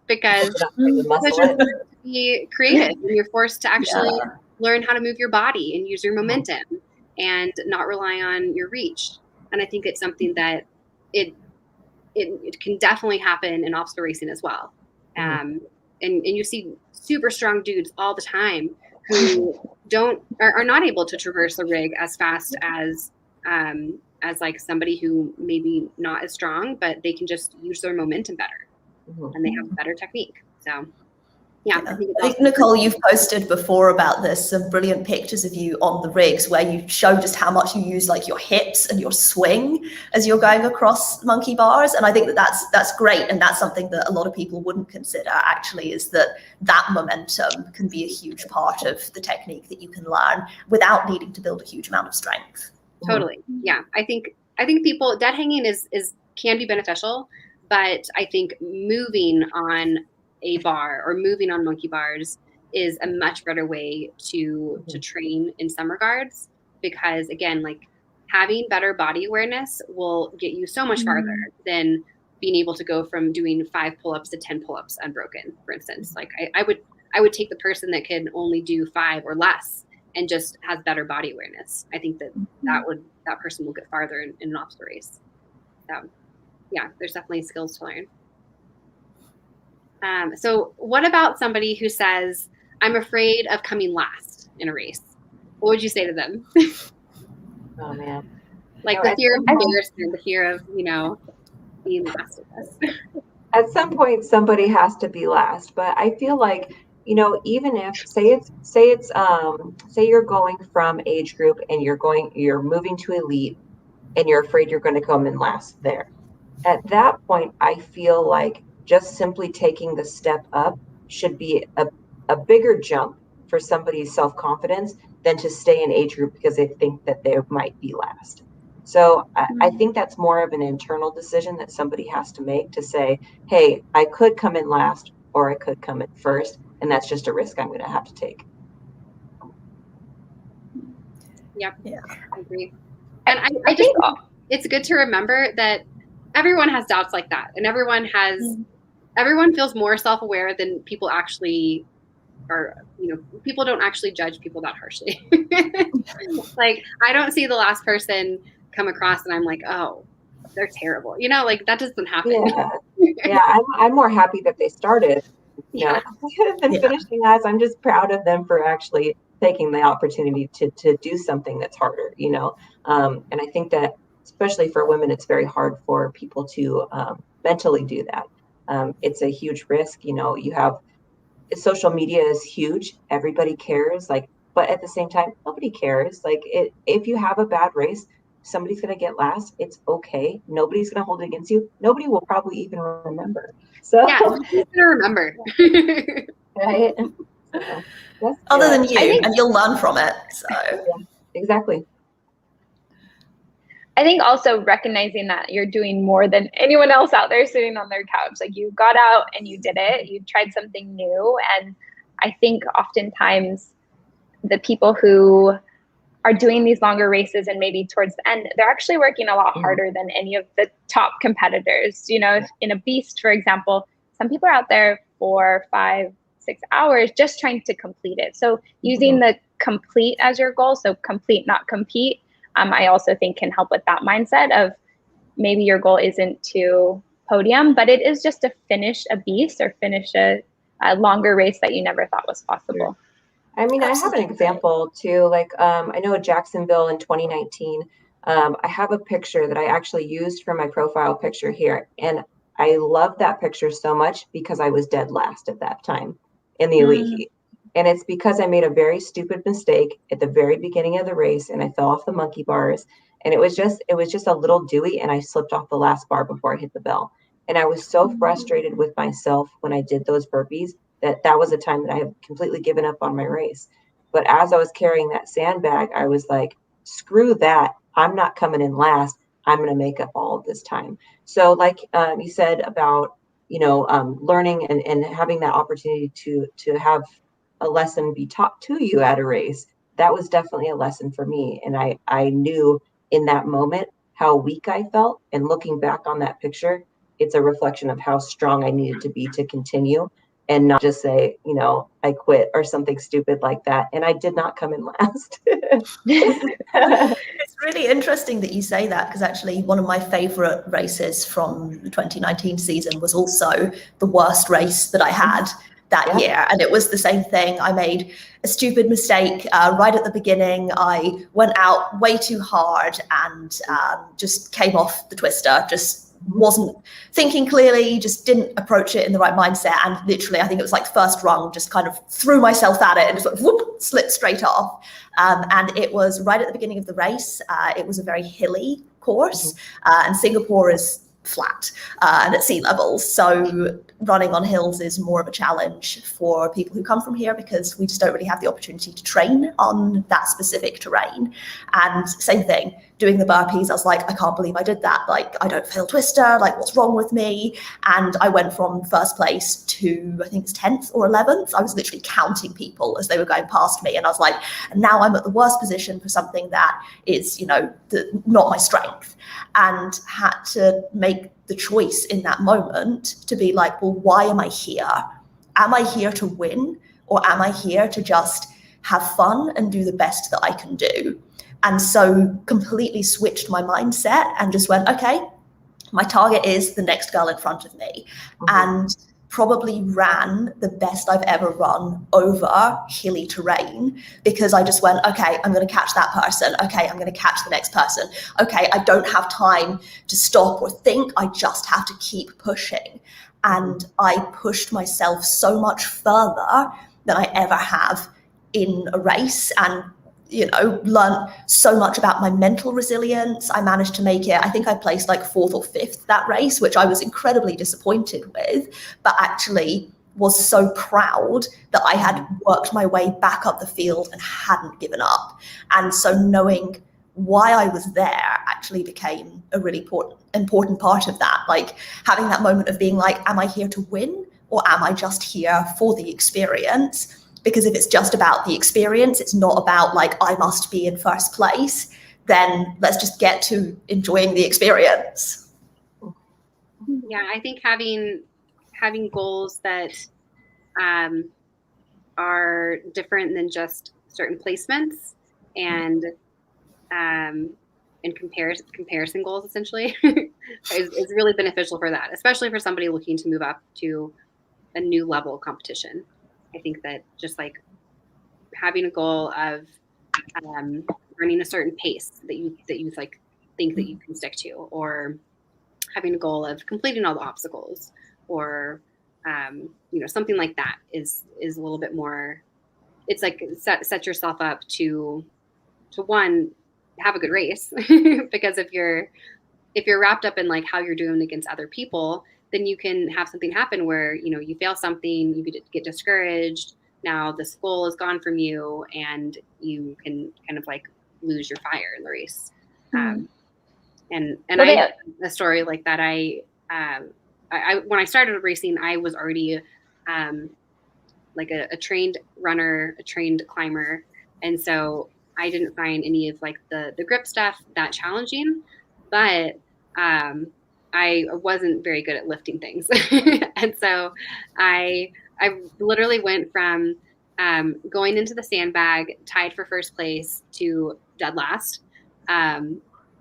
B: because you're forced to be creative and you're forced to actually learn how to move your body and use your momentum and not rely on your reach. And I think it's something that it can definitely happen in obstacle racing as well. And you see super strong dudes all the time who are not able to traverse a rig as fast as like somebody who maybe not as strong, but they can just use their momentum better and they have better technique. So yeah. I think
D: Nicole, you've posted before about this, some brilliant pictures of you on the rigs where you show just how much you use like your hips and your swing as you're going across monkey bars. And I think that's great. And that's something that a lot of people wouldn't consider actually, is that momentum can be a huge part of the technique that you can learn without needing to build a huge amount of strength.
B: Totally. Yeah. I think people, dead hanging can be beneficial, but I think moving on a bar or moving on monkey bars is a much better way to train in some regards, because again, like having better body awareness will get you so much farther than being able to go from doing 5 pull-ups to 10 pull-ups unbroken, for instance. Like I would take the person that can only do 5 or less and just has better body awareness. I think that person will get farther in an obstacle race. So yeah, there's definitely skills to learn. So what about somebody who says, I'm afraid of coming last in a race? What would you say to them?
A: Oh man.
B: Like the fear of embarrassment, the fear of, being last of us.
A: At some point somebody has to be last, but I feel like, even if say you're going from age group and you're moving to elite and you're afraid you're going to come in last there. At that point, I feel like just simply taking the step up should be a bigger jump for somebody's self-confidence than to stay in age group because they think that they might be last. So I think that's more of an internal decision that somebody has to make, to say, hey, I could come in last or I could come in first, and that's just a risk I'm going to have to take.
B: Yep. Yeah, I agree. And I think it's good to remember that everyone has doubts like that, and everyone feels more self-aware than people actually are. People don't actually judge people that harshly. Like I don't see the last person come across and I'm like, oh, they're terrible. Like that doesn't happen.
A: Yeah. I'm more happy that they started. Than finishing last. I'm just proud of them for actually taking the opportunity to do something that's harder. And I think that, especially for women, it's very hard for people to mentally do that. It's a huge risk. You have social media is huge. Everybody cares. But at the same time, nobody cares. If you have a bad race, somebody's going to get last. It's okay. Nobody's going to hold it against you. Nobody will probably even remember. So
B: yeah, nobody's going to remember.
A: Right.
D: Other than you, and you'll learn from it. So
A: exactly.
C: I think also recognizing that you're doing more than anyone else out there sitting on their couch. Like you got out and you did it. You tried something new. And I think oftentimes the people who are doing these longer races and maybe towards the end, they're actually working a lot harder than any of the top competitors. If in a beast, for example, some people are out there 4, 5, 6 hours just trying to complete it. So using the complete as your goal, so complete, not compete, I also think can help with that mindset of maybe your goal isn't to podium, but it is just to finish a beast or finish a a longer race that you never thought was possible.
A: I mean,
D: Absolutely.
A: I have an example too. Like, I know at Jacksonville in 2019, I have a picture that I actually used for my profile picture here. And I love that picture so much because I was dead last at that time in the elite heat. And it's because I made a very stupid mistake at the very beginning of the race and I fell off the monkey bars. And it was just a little dewy and I slipped off the last bar before I hit the bell. And I was so frustrated with myself when I did those burpees that was a time that I had completely given up on my race. But as I was carrying that sandbag, I was like, screw that. I'm not coming in last. I'm going to make up all of this time. So like you said about, learning and having that opportunity to have a lesson be taught to you at a race, that was definitely a lesson for me. And I knew in that moment how weak I felt. And looking back on that picture, it's a reflection of how strong I needed to be to continue and not just say, I quit or something stupid like that. And I did not come in last.
D: It's really interesting that you say that, because actually one of my favorite races from the 2019 season was also the worst race that I had that year. And it was the same thing. I made a stupid mistake right at the beginning. I went out way too hard and just came off the twister, just wasn't thinking clearly, just didn't approach it in the right mindset. And literally, I think it was like the first rung, just kind of threw myself at it and just went, whoop, slipped straight off. And it was right at the beginning of the race. It was a very hilly course, and Singapore is flat and at sea level. So running on hills is more of a challenge for people who come from here because we just don't really have the opportunity to train on that specific terrain. And same thing, doing the burpees, I was like, I can't believe I did that. Like, I don't fail twister, like what's wrong with me? And I went from first place to, I think it's 10th or 11th. I was literally counting people as they were going past me. And I was like, and now I'm at the worst position for something that is, not my strength. And had to make the choice in that moment to be like, well, why am I here? Am I here to win? Or am I here to just have fun and do the best that I can do? And so completely switched my mindset and just went, okay, my target is the next girl in front of me. And probably ran the best I've ever run over hilly terrain because I just went, okay, I'm going to catch that person. Okay, I'm going to catch the next person. Okay, I don't have time to stop or think. I just have to keep pushing. And I pushed myself so much further than I ever have in a race, and learned so much about my mental resilience. I managed to make it, I think I placed like 4th or 5th that race, which I was incredibly disappointed with, but actually was so proud that I had worked my way back up the field and hadn't given up. And so knowing why I was there actually became a really important part of that. Like having that moment of being like, am I here to win or am I just here for the experience? Because if it's just about the experience, it's not about like, I must be in first place, then let's just get to enjoying the experience.
B: Yeah, I think having goals that are different than just certain placements and comparison goals essentially is really beneficial for that, especially for somebody looking to move up to a new level of competition. I think that just like having a goal of running a certain pace that you like think that you can stick to, or having a goal of completing all the obstacles, or something like that is a little bit more. It's like set yourself up to one, have a good race because if you're wrapped up in like how you're doing against other people, then you can have something happen where, you fail something, you get discouraged. Now this goal is gone from you and you can kind of like lose your fire in the race. And I have a story like that. I when I started racing, I was already like a trained runner, a trained climber. And so I didn't find any of like the grip stuff that challenging, but I wasn't very good at lifting things. And so I literally went from going into the sandbag tied for first place to dead last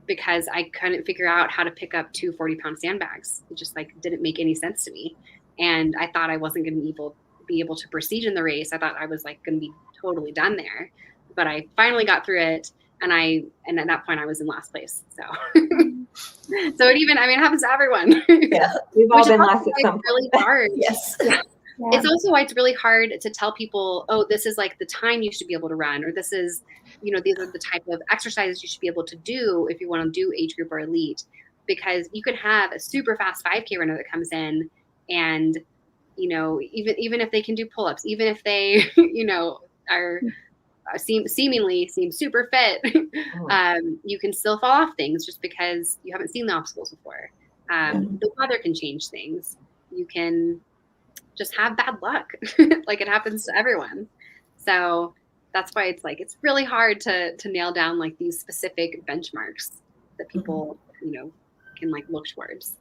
B: because I couldn't figure out how to pick up 2 40-pound sandbags. It just like didn't make any sense to me. And I thought I wasn't going to be be able to proceed in the race. I thought I was like going to be totally done there, but I finally got through it. And at that point I was in last place. So, so it happens to everyone.
A: Yeah, we've all been last at some point.
B: Really hard.
D: Yes.
B: Yeah. It's also why it's really hard to tell people, oh, this is like the time you should be able to run, or this is, these are the type of exercises you should be able to do if you want to do age group or elite, because you could have a super fast 5K runner that comes in and, even if they can do pull-ups, even if they, are seemingly seem super fit, you can still fall off things just because you haven't seen the obstacles before. The weather can change things. You can just have bad luck. Like it happens to everyone. So that's why it's really hard to nail down like these specific benchmarks that people, can like look towards.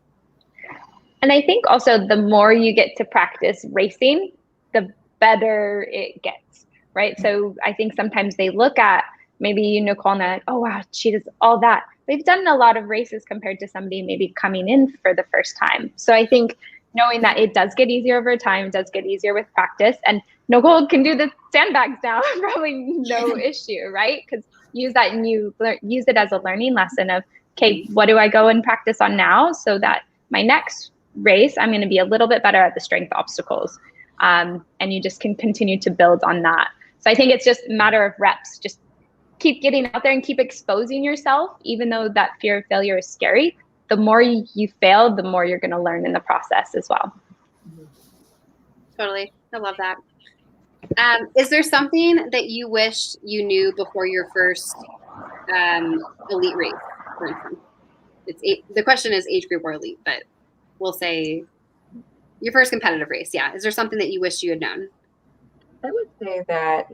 C: And I think also the more you get to practice racing, the better it gets, right? So I think sometimes they look at maybe Nicole and they're like, oh wow, she does all that. They've done a lot of races compared to somebody maybe coming in for the first time. So I think knowing that it does get easier over time, it does get easier with practice, and Nicole can do the sandbags now, probably no issue, right? Because use that and use it as a learning lesson of, okay, what do I go and practice on now so that my next race, I'm going to be a little bit better at the strength obstacles. And you just can continue to build on that. So I think it's just a matter of reps. Just keep getting out there and keep exposing yourself, even though that fear of failure is scary. The more you fail, the more you're going to learn in the process as well.
B: Totally. I love that. Is there something that you wish you knew before your first elite race, for instance? The question is age group or elite, but we'll say your first competitive race. Yeah. Is there something that you wish you had known?
A: I would say that,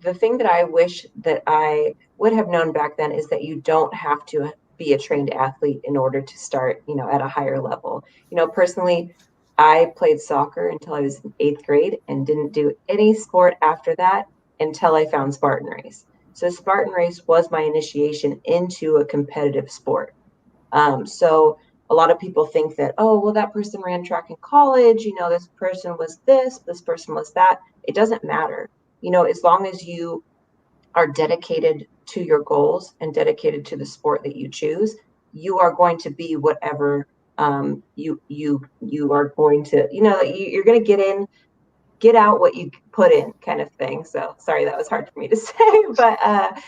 A: the thing that I wish that I would have known back then is that you don't have to be a trained athlete in order to start, at a higher level. Personally, I played soccer until I was in 8th grade and didn't do any sport after that until I found Spartan Race. So Spartan Race was my initiation into a competitive sport. So a lot of people think that, oh, well, that person ran track in college, this person was this person was that. It doesn't matter. As long as you are dedicated to your goals and dedicated to the sport that you choose, you are going to be whatever you are going to, you're going to get out what you put in, kind of thing. So sorry, that was hard for me to say, but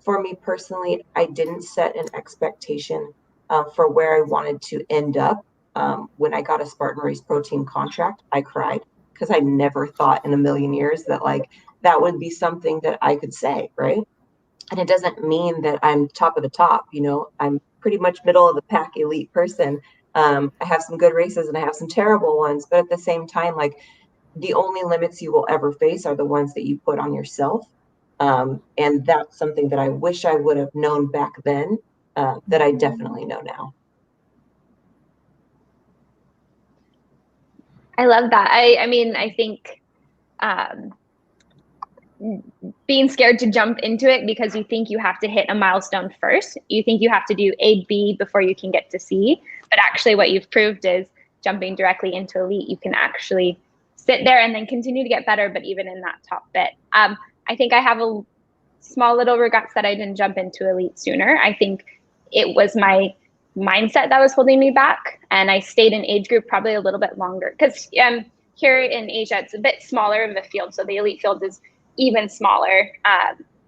A: for me personally, I didn't set an expectation for where I wanted to end up. When I got a Spartan Race Pro Team contract, I cried because I never thought in a million years that that would be something that I could say, right? And it doesn't mean that I'm top of the top, I'm pretty much middle of the pack elite person. I have some good races and I have some terrible ones, but at the same time, the only limits you will ever face are the ones that you put on yourself. And that's something that I wish I would have known back then, that I definitely know now.
C: I love that. I think being scared to jump into it because you think you have to hit a milestone first. You think you have to do A, B before you can get to C. But actually what you've proved is jumping directly into elite, you can actually sit there and then continue to get better, but even in that top bit. I think I have a small little regrets that I didn't jump into elite sooner. I think it was my mindset that was holding me back, and I stayed in age group probably a little bit longer because here in Asia, it's a bit smaller of a field. So the elite field is even smaller.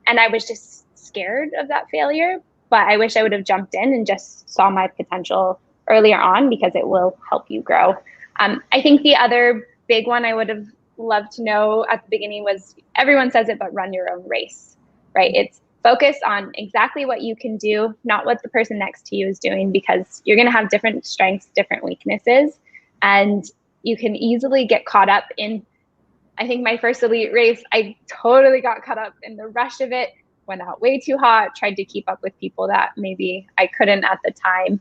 C: And I was just scared of that failure, but I wish I would have jumped in and just saw my potential earlier on because it will help you grow. I think the other big one I would have loved to know at the beginning was, everyone says it, but run your own race, right? It's focus on exactly what you can do, not what the person next to you is doing, because you're going to have different strengths, different weaknesses, and you can easily get caught up in, I think my first elite race, I totally got caught up in the rush of it, went out way too hot, tried to keep up with people that maybe I couldn't at the time.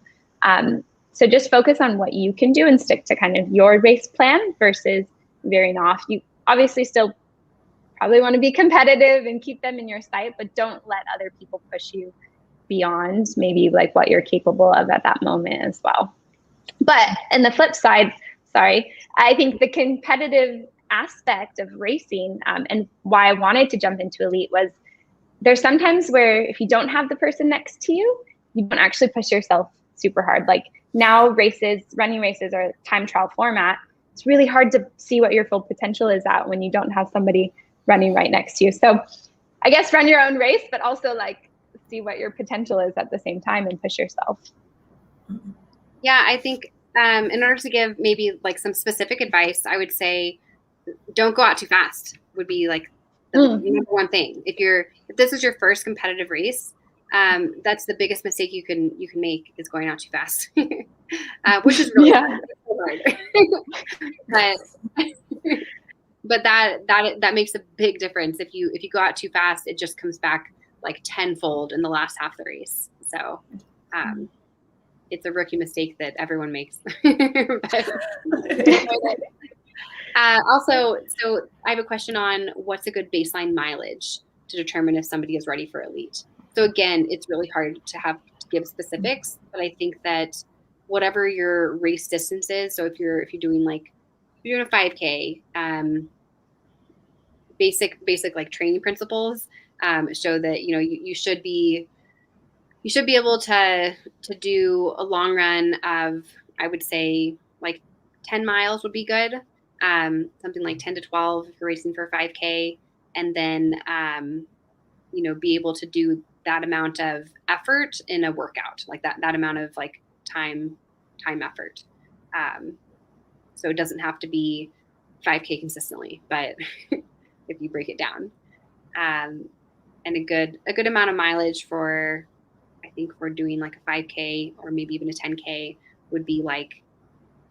C: So just focus on what you can do and stick to kind of your race plan versus veering off. You obviously still probably want to be competitive and keep them in your sight, but don't let other people push you beyond maybe what you're capable of at that moment as well. But in the flip side, sorry. I think the competitive aspect of racing and why I wanted to jump into elite was there's sometimes where if you don't have the person next to you, you don't actually push yourself super hard. Like now running races are time trial format. It's really hard to see what your full potential is at when you don't have somebody running right next to you. So I guess run your own race, but also like see what your potential is at the same time and push yourself.
B: Yeah, I think in order to give maybe like some specific advice, I would say don't go out too fast would be like the number one thing. If this is your first competitive race, that's the biggest mistake you can make is going out too fast, which is really hard. but that makes a big difference. If you go out too fast, it just comes back like tenfold in the last half of the race. So it's a rookie mistake that everyone makes. Also, so I have a question on what's a good baseline mileage to determine if somebody is ready for elite. So again, it's really hard to give specifics, but I think that whatever your race distance is, so if you're doing a 5K, basic like training principles show that you should be able to do a long run of, I would say, like 10 miles would be good. Something like 10 to 12 if you're racing for a 5K, and then be able to do that amount of effort in a workout, like that amount of like time effort. So it doesn't have to be 5K consistently, but if you break it down, and a good amount of mileage for, I think for doing like a 5K or maybe even a 10K would be like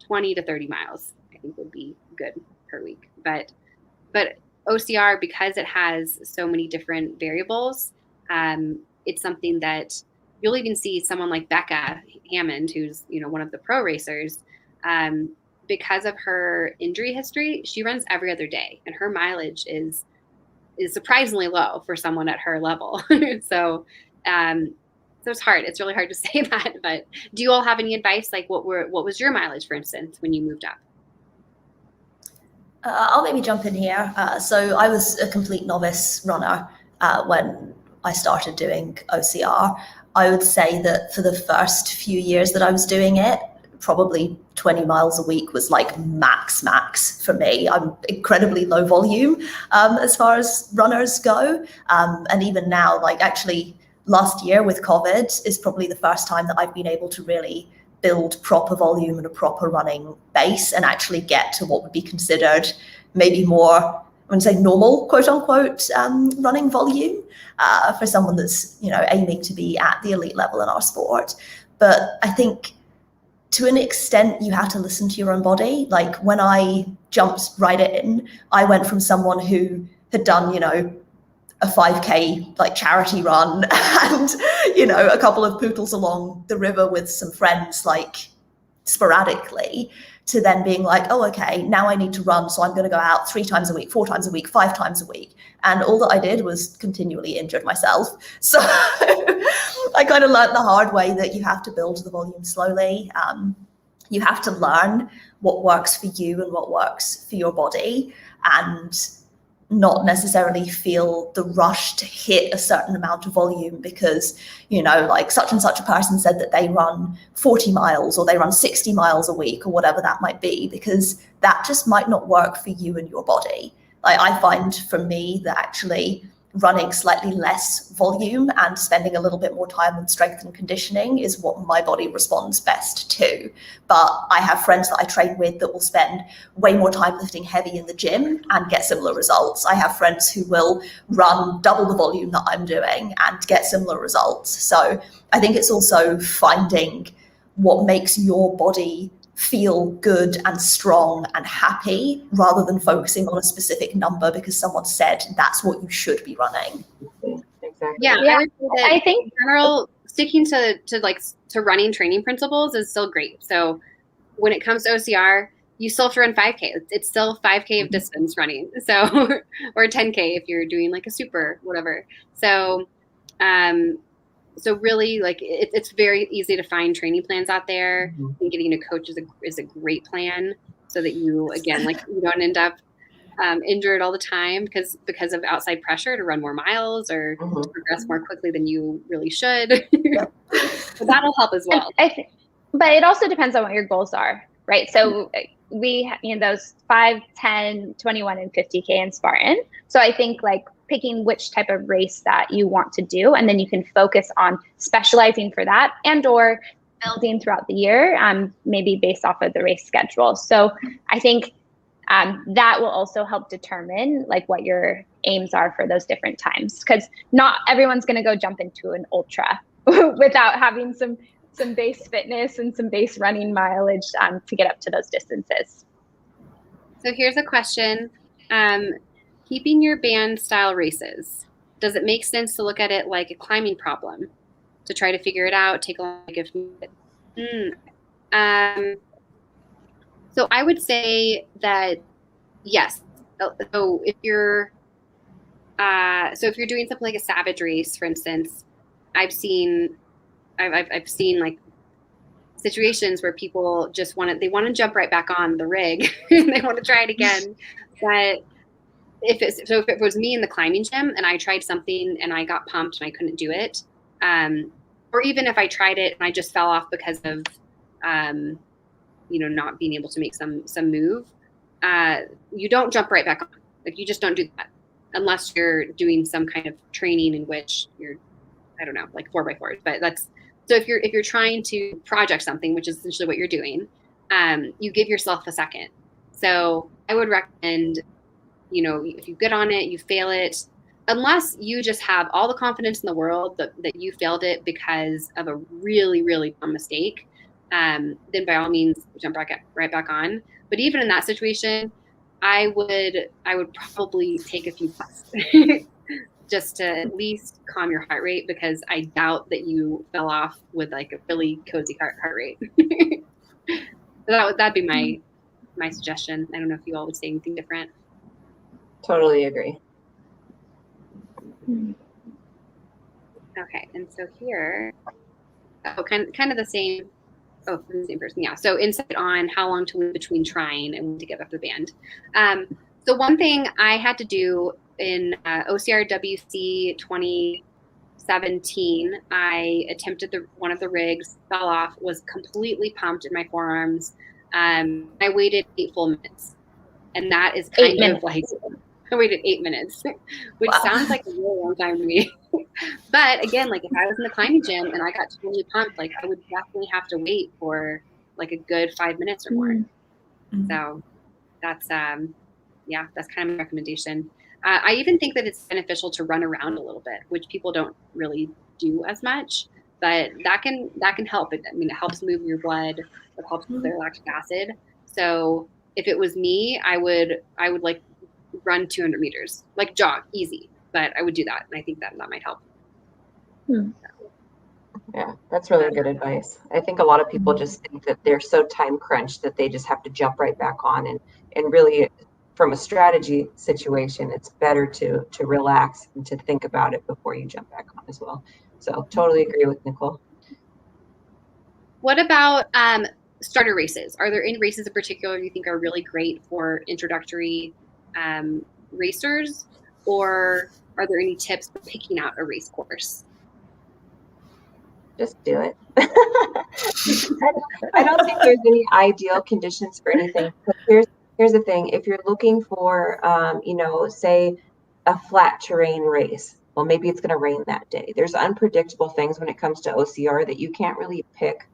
B: 20 to 30 miles, I think would be good per week. But OCR, because it has so many different variables, it's something that you'll even see someone like Becca Hammond, who's one of the pro racers, because of her injury history, she runs every other day, and her mileage is surprisingly low for someone at her level. So it's hard. It's really hard to say that. But do you all have any advice? Like what was your mileage, for instance, when you moved up?
D: I'll maybe jump in here. So I was a complete novice runner when I started doing OCR. I would say that for the first few years that I was doing it, probably 20 miles a week was like max for me. I'm incredibly low volume as far as runners go. And even now, like actually last year with COVID is probably the first time that I've been able to really build proper volume and a proper running base and actually get to what would be considered maybe more, I wouldn't say normal, quote unquote, running volume for someone that's, aiming to be at the elite level in our sport. But I think to an extent, you have to listen to your own body. Like when I jumped right in, I went from someone who had done, a 5K like charity run and, a couple of poodles along the river with some friends, like sporadically, to then being like, oh, okay, now I need to run. So I'm going to go out 3 times a week, 4 times a week, 5 times a week. And all that I did was continually injured myself. So I kind of learned the hard way that you have to build the volume slowly. You have to learn what works for you and what works for your body, and not necessarily feel the rush to hit a certain amount of volume because, like such and such a person said that they run 40 miles or they run 60 miles a week or whatever that might be, because that just might not work for you and your body. Like I find for me that actually running slightly less volume and spending a little bit more time on strength and conditioning is what my body responds best to. But I have friends that I train with that will spend way more time lifting heavy in the gym and get similar results. I have friends who will run double the volume that I'm doing and get similar results. So I think it's also finding what makes your body feel good and strong and happy rather than focusing on a specific number because someone said that's what you should be running.
A: Exactly.
B: Yeah,
C: Yeah,
B: I think in general, sticking to running training principles is still great. So when it comes to OCR, you still have to run 5K. It's still 5K of distance running. So or 10K if you're doing like a super whatever. So so really, like it's very easy to find training plans out there. And getting a coach is a great plan. so that you, again, like you don't end up injured all the time because of outside pressure to run more miles or to progress more quickly than you really should. So that'll help as well.
C: But it also depends on what your goals are, right? So we, those 5, 10, 21, and 50K in Spartan. So I think like picking which type of race that you want to do, and then you can focus on specializing for that and or building throughout the year, maybe based off of the race schedule. So I think that will also help determine like what your aims are for those different times, because not everyone's going to go jump into an ultra without having some base fitness and some base running mileage to get up to those distances.
B: So here's a question. Keeping your band style races, does it make sense to look at it like a climbing problem to try to figure it out, take a like if so I would say that yes. So if you're doing something like a savage race, for instance, I've seen like situations where people just want to jump right back on the rig and they want to try it again. But if it was me in the climbing gym and I tried something and I got pumped and I couldn't do it, or even if I tried it and I just fell off because of not being able to make some move, you don't jump right back on. Like you just don't do that unless you're doing some kind of training in which you're, I don't know, like 4x4s. But that's so if you're trying to project something, which is essentially what you're doing, you give yourself a second. So I would recommend, if you get on it, you fail it, unless you just have all the confidence in the world that you failed it because of a really, really dumb mistake, then by all means jump right back on. But even in that situation, I would probably take a few puffs just to at least calm your heart rate, because I doubt that you fell off with like a really cozy heart rate. So that'd be my suggestion. I don't know if you all would say anything different.
A: Totally agree.
B: Okay, and so here, kind of the same. Oh, from the same person, yeah. So insight on how long to wait between trying and when to give up the band. So one thing I had to do in OCR WC 2017, I attempted one of the rigs, fell off, was completely pumped in my forearms. I waited 8 full minutes, and that is kind of like I waited 8 minutes, which sounds like a really long time to me. But again, like if I was in the climbing gym and I got totally pumped, like I would definitely have to wait for like a good 5 minutes or more. Mm-hmm. So that's that's kind of my recommendation. I even think that it's beneficial to run around a little bit, which people don't really do as much, but that can help. I mean, it helps move your blood. It helps clear lactic acid. So if it was me, I would like run 200 meters, like jog, easy. But I would do that, and I think that might help.
A: Yeah, that's really good advice. I think a lot of people just think that they're so time crunched that they just have to jump right back on, and really from a strategy situation, it's better to relax and to think about it before you jump back on as well. So totally agree with Nicole.
B: What about starter races? Are there any races in particular you think are really great for introductory racers, or are there any tips for picking out a race course?
A: Just do it. I don't think there's any ideal conditions for anything. But here's the thing: if you're looking for, say, a flat terrain race, well, maybe it's going to rain that day. There's unpredictable things when it comes to OCR that you can't really pick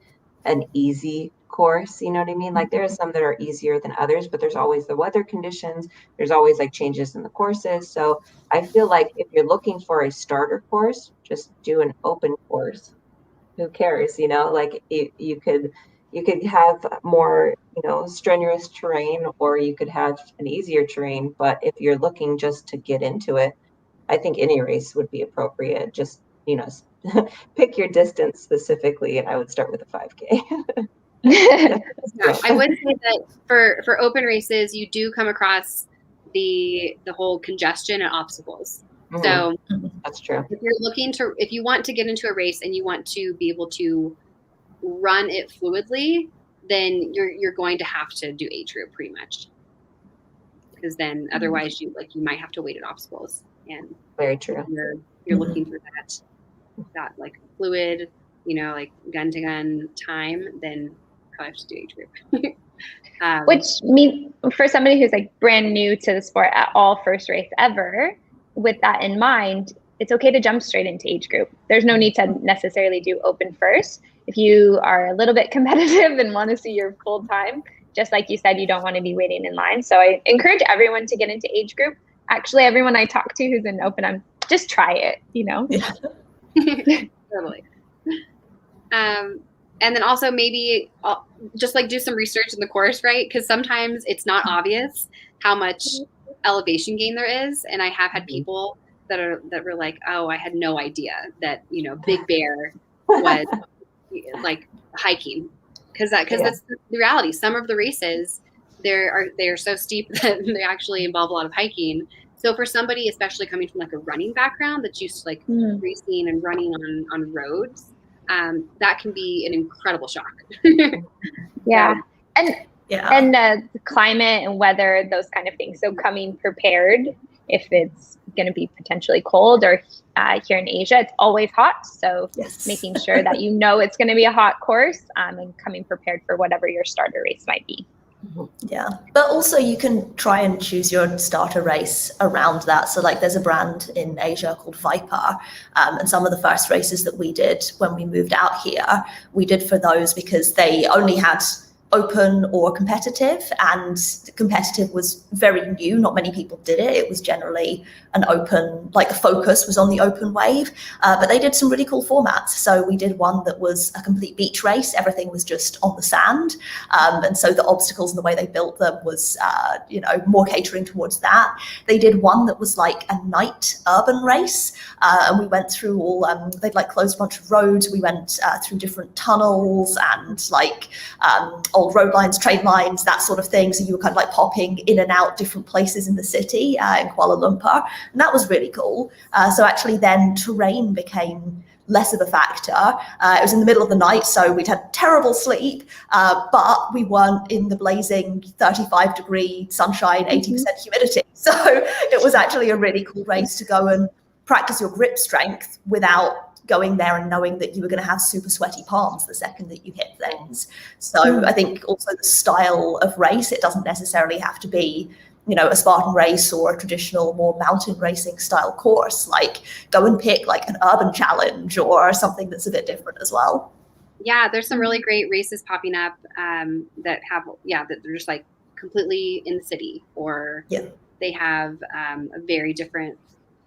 A: an easy course. You know what I mean? Like there are some that are easier than others, but there's always the weather conditions. There's always like changes in the courses. So I feel like if you're looking for a starter course, just do an open course. Who cares? Like you could have more, strenuous terrain, or you could have an easier terrain. But if you're looking just to get into it, I think any race would be appropriate. Just, pick your distance specifically, and I would start with a 5K.
B: Yeah, I would say that for open races, you do come across the whole congestion and obstacles. So
A: that's true.
B: If you want to get into a race and you want to be able to run it fluidly, then you're going to have to do age group pretty much, because then otherwise you might have to wait at obstacles, and
A: Very true.
B: You're looking for that like fluid, like gun to gun time, then probably have to do age group.
C: Which means for somebody who's like brand new to the sport at all, first race ever, with that in mind, it's okay to jump straight into age group. There's no need to necessarily do open first. If you are a little bit competitive and want to see your full time, just like you said, you don't want to be waiting in line. So I encourage everyone to get into age group. Actually, everyone I talk to who's in open, I'm just try it,
B: Yeah. Totally. And then also maybe just like do some research in the course, right? Because sometimes it's not obvious how much elevation gain there is. And I have had people that were like, oh, I had no idea that, Big Bear was like hiking. Because that's the reality. Some of the races, they're so steep that they actually involve a lot of hiking. So for somebody, especially coming from like a running background that's used to like racing and running on roads, that can be an incredible shock.
C: Yeah. And the climate and weather, those kind of things. So coming prepared, if it's going to be potentially cold, or here in Asia, it's always hot. So making sure that it's going to be a hot course, and coming prepared for whatever your starter race might be.
D: Yeah, but also you can try and choose your starter race around that. So like there's a brand in Asia called Viper, and some of the first races that we did when we moved out here, we did for those because they only had open or competitive, and competitive was very new. Not many people did it. It was generally an open, like the focus was on the open wave, but they did some really cool formats. So we did one that was a complete beach race. Everything was just on the sand. And so the obstacles and the way they built them was, more catering towards that. They did one that was like a night urban race. And we went through all, they'd like closed a bunch of roads. We went through different tunnels and like old road lines, train lines, that sort of thing. So you were kind of like popping in and out different places in the city, in Kuala Lumpur. And that was really cool. So actually then terrain became less of a factor. It was in the middle of the night, so we'd had terrible sleep, but we weren't in the blazing 35-degree sunshine, 80% humidity. So it was actually a really cool race to go and practice your grip strength without going there and knowing that you were going to have super sweaty palms the second that you hit things. So I think also the style of race, it doesn't necessarily have to be, a Spartan race or a traditional more mountain racing style course. Like go and pick like an urban challenge or something that's a bit different as well.
B: Yeah, there's some really great races popping up that they're just like completely in the city, or they have a very different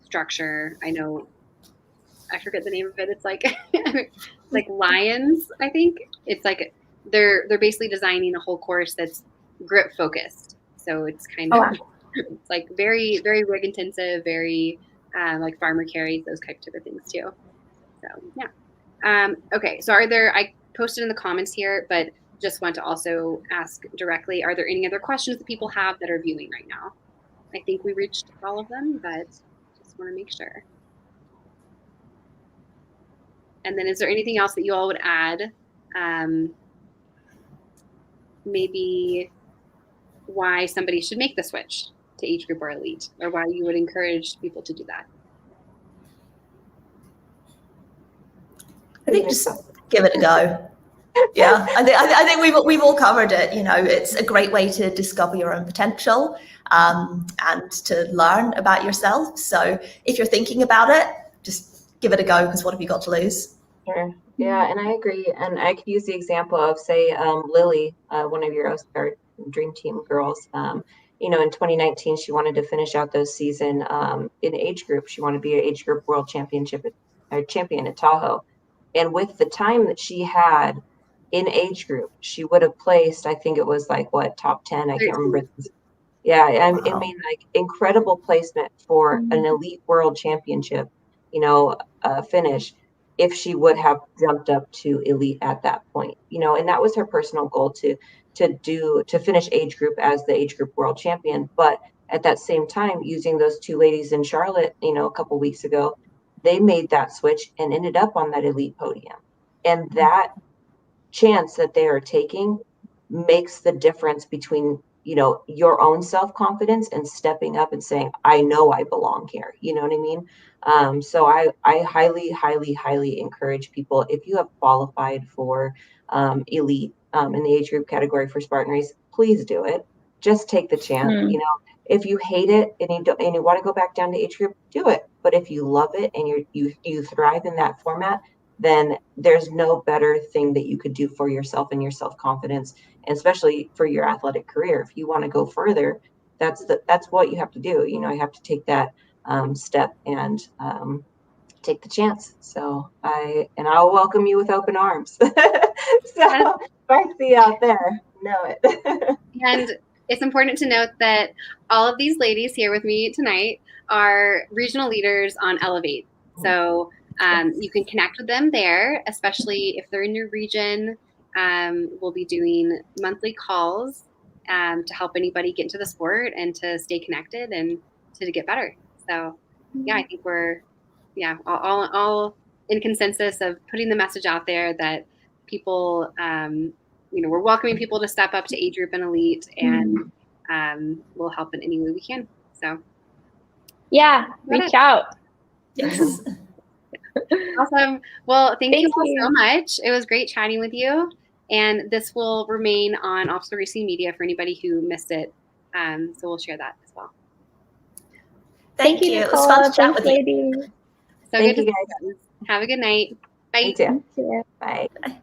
B: structure. I forget the name of it. It's like like Lions, I think. It's like they're basically designing a whole course that's grip focused. So it's kind of it's like very, very rig intensive, very like farmer carries, those types of things too. So yeah. Okay, so I posted in the comments here, but just want to also ask directly, are there any other questions that people have that are viewing right now? I think we reached all of them, but just want to make sure. And then is there anything else that you all would add? Maybe why somebody should make the switch to age group or elite, or why you would encourage people to do that?
D: I think just give it a go. Yeah, I think we've all covered it. It's a great way to discover your own potential and to learn about yourself. So if you're thinking about it, just give it a go, because what have you got to lose?
A: Sure. Yeah, and I agree. And I could use the example of, say, Lily, one of your OCR Dream Team girls. In 2019, she wanted to finish out those season in age group. She wanted to be an age group world champion at Tahoe. And with the time that she had in age group, she would have placed, I think it was like top 10. I can't remember. Yeah, I mean, like incredible placement for an elite world championship, finish, if she would have jumped up to elite at that point, and that was her personal goal to finish age group as the age group world champion. But at that same time, using those two ladies in Charlotte, a couple weeks ago, they made that switch and ended up on that elite podium. And that chance that they are taking makes the difference between, your own self-confidence and stepping up and saying, I know I belong here. You know what I mean? So I highly, highly, highly encourage people, if you have qualified for elite in the age group category for Spartan Race, please do it. Just take the chance. If you hate it and you want to go back down to age group, do it. But if you love it and you thrive in that format, then there's no better thing that you could do for yourself and your self-confidence, and especially for your athletic career. If you want to go further, that's what you have to do. You have to take that step and take the chance. So I'll welcome you with open arms. So Lexi out there, know it.
B: And it's important to note that all of these ladies here with me tonight are regional leaders on Elevate. So you can connect with them there, especially if they're in your region. We'll be doing monthly calls to help anybody get into the sport and to stay connected and to get better. So yeah, I think we're all in consensus of putting the message out there that people we're welcoming people to step up to age group and elite, and we'll help in any way we can. So
C: yeah, reach out.
D: Yes.
B: Awesome. Well, thank you all so much. It was great chatting with you. And this will remain on Obstacle Racing Media for anybody who missed it. So we'll share that as well.
D: Thank you. It was fun to chat with you.
B: So
A: Thank
B: good
A: you,
B: to
A: guys.
B: Have a good night. Bye.
A: You too. Bye.
D: Bye.